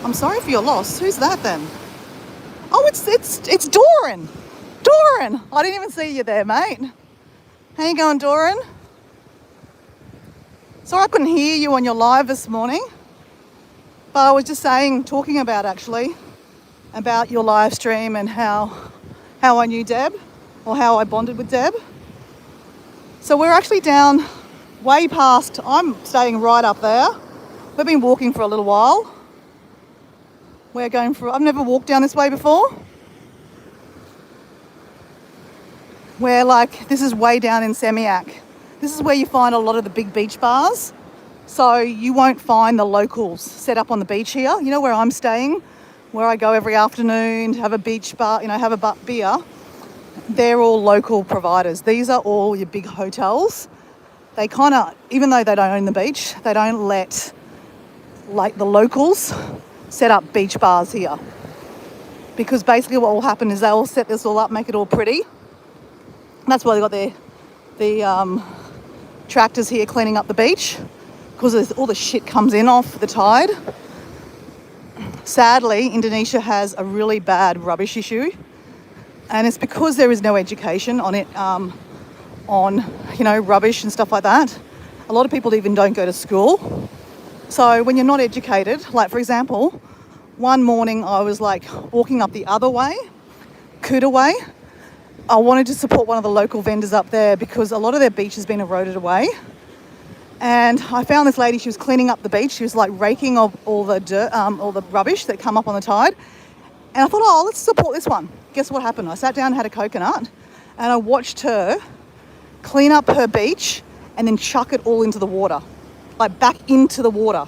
I'm sorry for your loss. Who's that then? Oh, it's Doran. Doran. I didn't even see you there, mate. How you going, Doran? Sorry I couldn't hear you on your live this morning. But I was just talking about your live stream and how I knew Deb, or how I bonded with Deb. So we're actually down way past, I'm staying right up there. We've been walking for a little while. I've never walked down this way before. This is way down in Semiak. This is where you find a lot of the big beach bars. So you won't find the locals set up on the beach here. You know where I'm staying, where I go every afternoon to have a beach bar, have a beer. They're all local providers. These are all your big hotels. They even though they don't own the beach, they don't let the locals set up beach bars here. Because basically what will happen is they'll set this all up, make it all pretty. That's why they've got the tractors here cleaning up the beach, because all the shit comes in off the tide. Sadly, Indonesia has a really bad rubbish issue, and it's because there is no education on it, on rubbish and stuff like that. A lot of people even don't go to school. So when you're not educated, for example, one morning I was walking up the other way, Kuta way. I wanted to support one of the local vendors up there because a lot of their beach has been eroded away. And I found this lady, she was cleaning up the beach. She was raking off all the dirt, all the rubbish that come up on the tide. And I thought, let's support this one. Guess what happened? I sat down and had a coconut and I watched her clean up her beach and then chuck it all into the water, back into the water.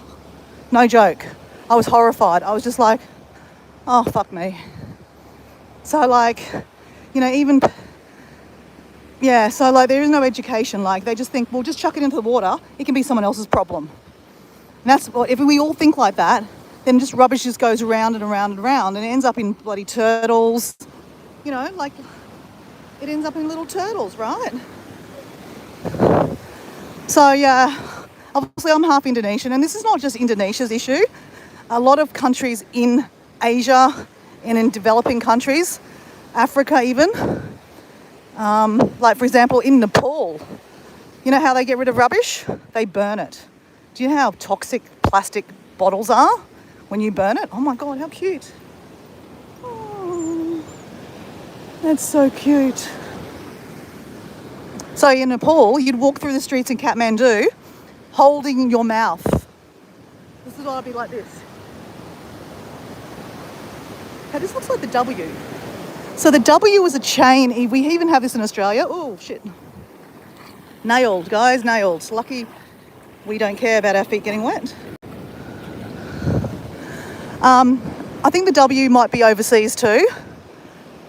No joke. I was horrified. I was just oh, fuck me. So there is no education. They just think, well, just chuck it into the water. It can be someone else's problem. And if we all think like that, then just rubbish just goes around and around and around, and it ends up in bloody turtles. It ends up in little turtles, right? So yeah, obviously I'm half Indonesian, and this is not just Indonesia's issue. A lot of countries in Asia and in developing countries, Africa even, for example, in Nepal, you know how they get rid of rubbish? They burn it. Do you know how toxic plastic bottles are when you burn it? Oh my God, how cute. Oh, that's so cute. So in Nepal, you'd walk through the streets in Kathmandu holding your mouth. This is what I'd be like this. Hey, this looks like the W. So the W is a chain. We even have this in Australia. Oh, shit. Nailed, guys, nailed. Lucky we don't care about our feet getting wet. I think the W might be overseas too.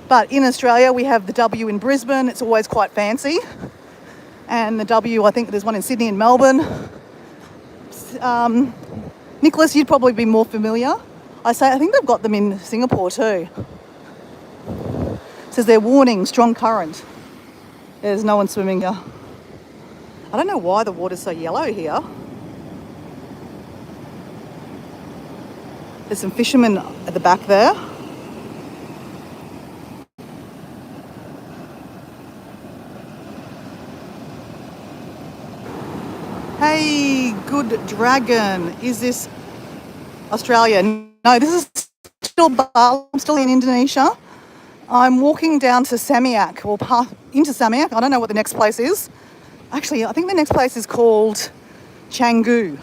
But in Australia, we have the W in Brisbane. It's always quite fancy. And the W, I think there's one in Sydney and Melbourne. Nicholas, you'd probably be more familiar. I think they've got them in Singapore too. It says they're warning strong current. There's no one swimming here. I don't know why the water's so yellow here. There's some fishermen at the back there. Hey, good dragon. Is this Australia? No, this is still Bali. I'm still in Indonesia. I'm walking down to Samiak, or into Samiak. I don't know what the next place is. Actually, I think the next place is called Canggu.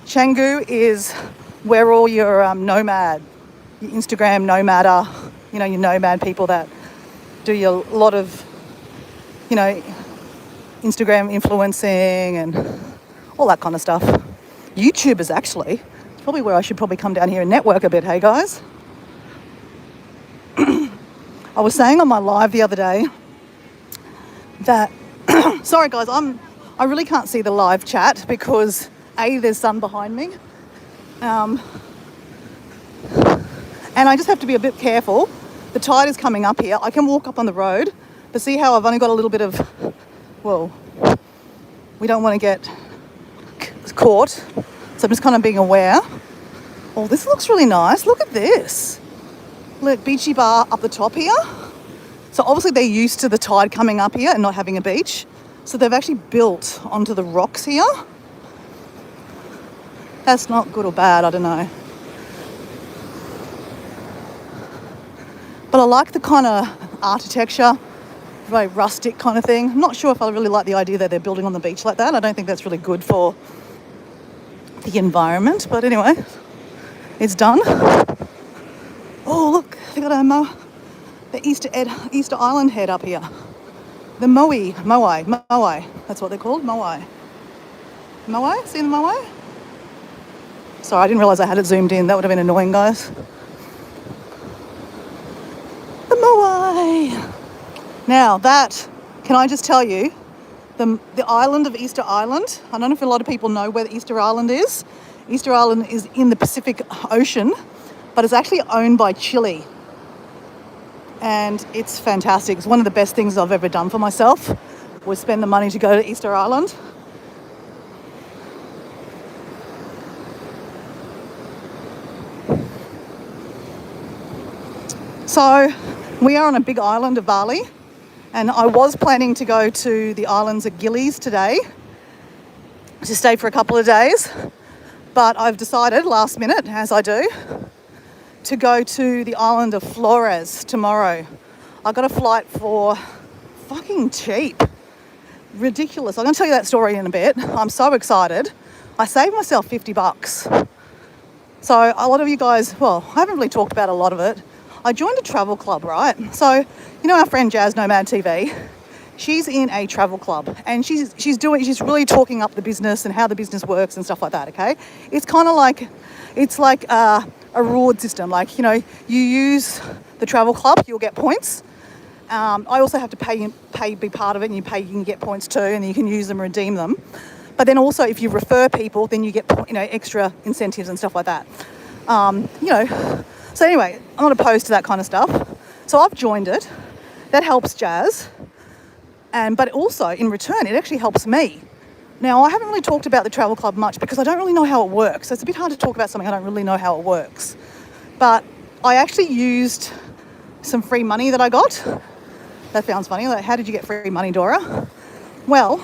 Canggu is where all your your Instagram nomad, your nomad people that do a lot of, Instagram influencing and all that kind of stuff. YouTubers, actually. It's probably where I should probably come down here and network a bit, hey guys? I was saying on my live the other day that, sorry guys, I really can't see the live chat because there's sun behind me. And I just have to be a bit careful. The tide is coming up here. I can walk up on the road, but see how I've only got a little bit of, we don't want to get caught. So I'm just kind of being aware. Oh, this looks really nice. Look at this. Look, beachy bar up the top here. So obviously they're used to the tide coming up here and not having a beach. So they've actually built onto the rocks here. That's not good or bad, I don't know. But I like the kind of architecture, very rustic kind of thing. I'm not sure if I really like the idea that they're building on the beach like that. I don't think that's really good for the environment. But anyway, it's done. Oh, look, they got the Easter Island head up here. The Moai. That's what they're called, Moai. Moai? See the Moai? Sorry, I didn't realise I had it zoomed in. That would have been annoying, guys. The Moai. Now can I just tell you, the island of Easter Island, I don't know if a lot of people know where Easter Island is. Easter Island is in the Pacific Ocean, but it's actually owned by Chile. And it's fantastic. It's one of the best things I've ever done for myself, was spend the money to go to Easter Island. So we are on a big island of Bali, and I was planning to go to the islands of Gillies today to stay for a couple of days, but I've decided last minute, as I do, to go to the island of Flores tomorrow. I got a flight for fucking cheap. Ridiculous. I'm going to tell you that story in a bit. I'm so excited. I saved myself $50. So a lot of you guys, I haven't really talked about a lot of it. I joined a travel club, right? So, our friend Jazz Nomad TV, she's in a travel club, and she's really talking up the business and how the business works and stuff like that, okay? It's kind of like, a reward system. Like, you use the travel club, you'll get points. I also have to pay be part of it, and you can get points too, and you can use them, redeem them. But then also, if you refer people, then you get, extra incentives and stuff like that. So anyway, I'm not opposed to that kind of stuff. So I've joined it. That helps Jazz. But also, in return, it actually helps me. Now, I haven't really talked about the travel club much because I don't really know how it works. So it's a bit hard to talk about something I don't really know how it works. But I actually used some free money that I got. That sounds funny. Like, how did you get free money, Dora? Well,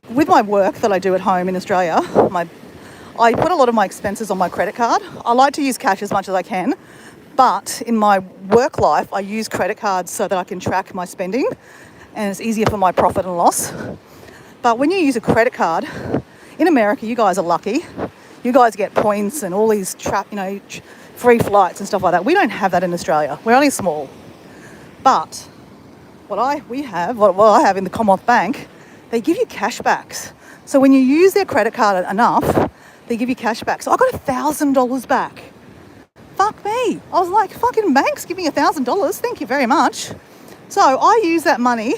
with my work that I do at home in Australia, I put a lot of my expenses on my credit card. I like to use cash as much as I can, but in my work life, I use credit cards so that I can track my spending, and it's easier for my profit and loss. But when you use a credit card, in America, you guys are lucky. You guys get points and all these free flights and stuff like that. We don't have that in Australia. We're only small. But what I have in the Commonwealth Bank, they give you cashbacks. So when you use their credit card enough, they give you cash back. So I got $1,000 back. Fuck me. I was like, fucking banks give me $1,000. Thank you very much. So I use that money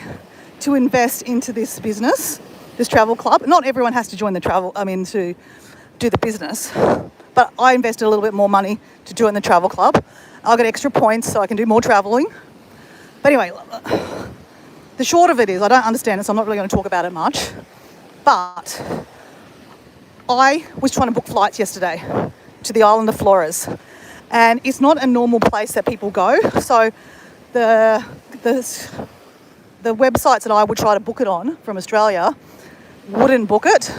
to invest into this business, this travel club. Not everyone has to join to do the business. But I invested a little bit more money to join the travel club. I got extra points so I can do more traveling. But anyway, the short of it is, I don't understand it, so I'm not really going to talk about it much. But I was trying to book flights yesterday to the island of Flores, and it's not a normal place that people go. So the websites that I would try to book it on from Australia wouldn't book it.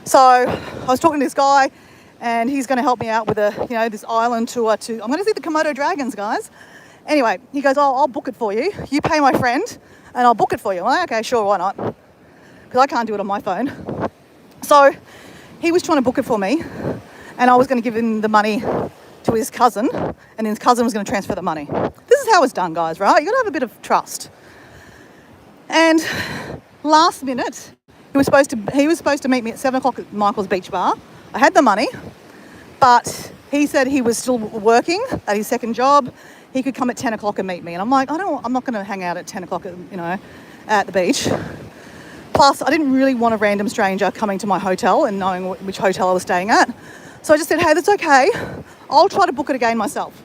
So I was talking to this guy, and he's going to help me out with this island tour I'm going to see the Komodo dragons, guys. Anyway, he goes, oh, I'll book it for you. You pay my friend and I'll book it for you. I'm like, okay, sure, why not? Because I can't do it on my phone. So he was trying to book it for me and I was going to give him the money to his cousin and his cousin was going to transfer the money. This is how it's done, guys, right? You got to have a bit of trust. And last minute, he was supposed to meet me at 7 o'clock at Michael's Beach Bar. I had the money, but he said he was still working at his second job. He could come at 10 o'clock and meet me. And I'm like, I'm not going to hang out at 10 o'clock, at the beach. Plus, I didn't really want a random stranger coming to my hotel and knowing which hotel I was staying at. So I just said, hey, that's okay. I'll try to book it again myself.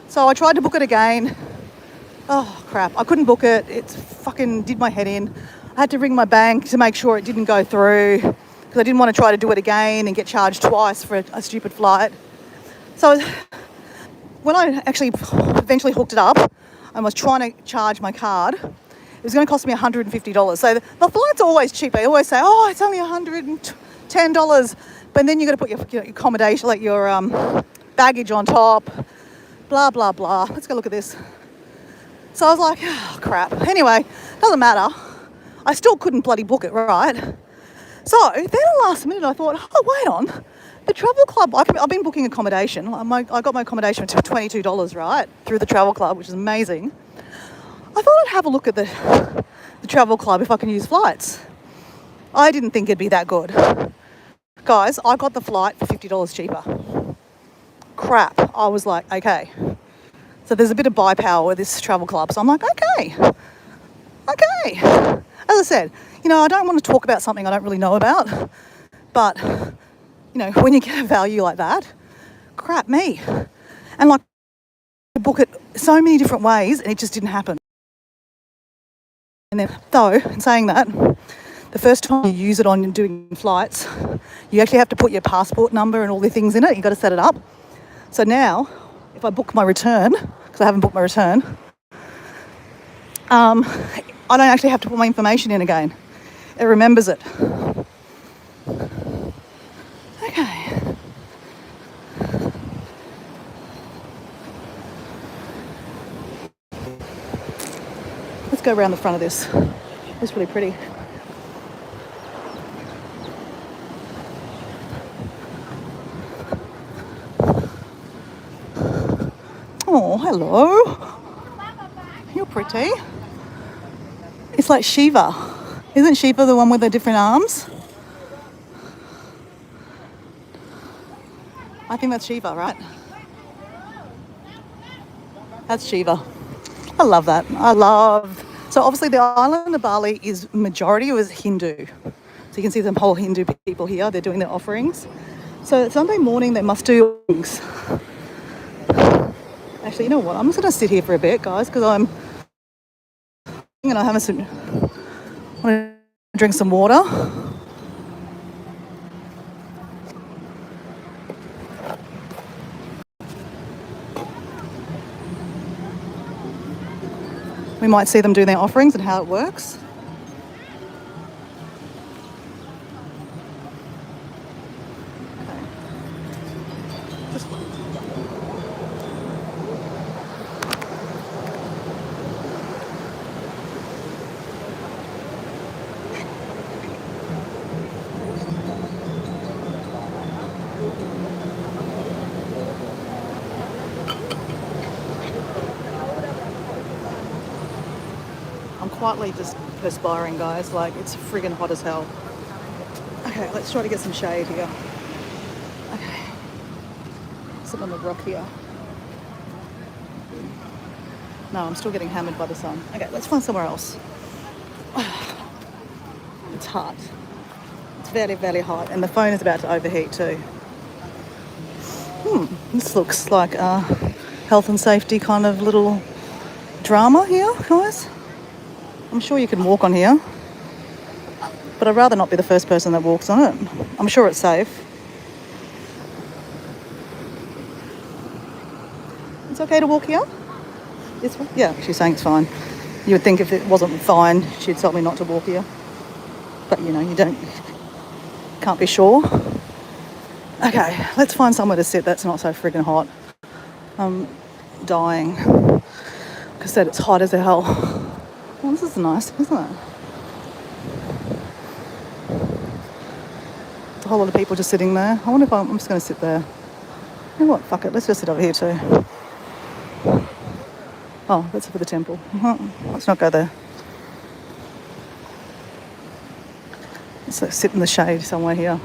So I tried to book it again. Oh, crap. I couldn't book it. It fucking did my head in. I had to ring my bank to make sure it didn't go through because I didn't want to try to do it again and get charged twice for a stupid flight. So when I actually eventually hooked it up and was trying to charge my card, it was going to cost me $150. So the flight's always cheap. They always say, oh, it's only $110. But then you've got to put your accommodation, like your baggage on top, blah, blah, blah. Let's go look at this. So I was like, oh, crap. Anyway, doesn't matter. I still couldn't bloody book it, right? So then at the last minute I thought, oh, wait on. The travel club, I've been booking accommodation. I got my accommodation for $22, right, through the travel club, which is amazing. I thought I'd have a look at the travel club if I can use flights. I didn't think it'd be that good. Guys, I got the flight for $50 cheaper. Crap. I was like, okay. So there's a bit of buy power with this travel club. So I'm like, okay. As I said, I don't want to talk about something I don't really know about. But, when you get a value like that, crap me. And like, I book it so many different ways and it just didn't happen. And then, though, in saying that, the first time you use it on doing flights, you actually have to put your passport number and all the things in it. You've got to set it up. So now, if I book my return, because I haven't booked my return, I don't actually have to put my information in again. It remembers it. Okay. Let's go around the front of this. It's really pretty. Oh, hello. You're pretty. It's like Shiva. Isn't Shiva the one with the different arms? I think that's Shiva, right? That's Shiva. I love that. So obviously the island of Bali is majority was Hindu. So you can see some whole Hindu people here. They're doing their offerings. So Sunday morning they must do things. Actually, you know what? I'm just going to sit here for a bit, guys, because I'm going to have want to drink some water. We might see them do their offerings and how it works. I'm quietly just perspiring, guys. Like, it's friggin' hot as hell. Okay, let's try to get some shade here. Okay. Sit on the rock here. No, I'm still getting hammered by the sun. Okay, let's find somewhere else. It's hot. It's very, very hot. And the phone is about to overheat too. This looks like a health and safety kind of little drama here, guys. I'm sure you can walk on here, but I'd rather not be the first person that walks on it. I'm sure it's safe. It's okay to walk here? This one? Yeah, she's saying it's fine. You would think if it wasn't fine, she'd tell me not to walk here. But you can't be sure. Okay, let's find somewhere to sit that's not so friggin' hot. I'm dying. Because said it's hot as hell. Well, this is nice, isn't it? A whole lot of people just sitting there. I wonder if I'm just going to sit there. You know what? Fuck it. Let's just sit over here too. Oh, that's for the temple. Let's not go there. Let's sit in the shade somewhere here.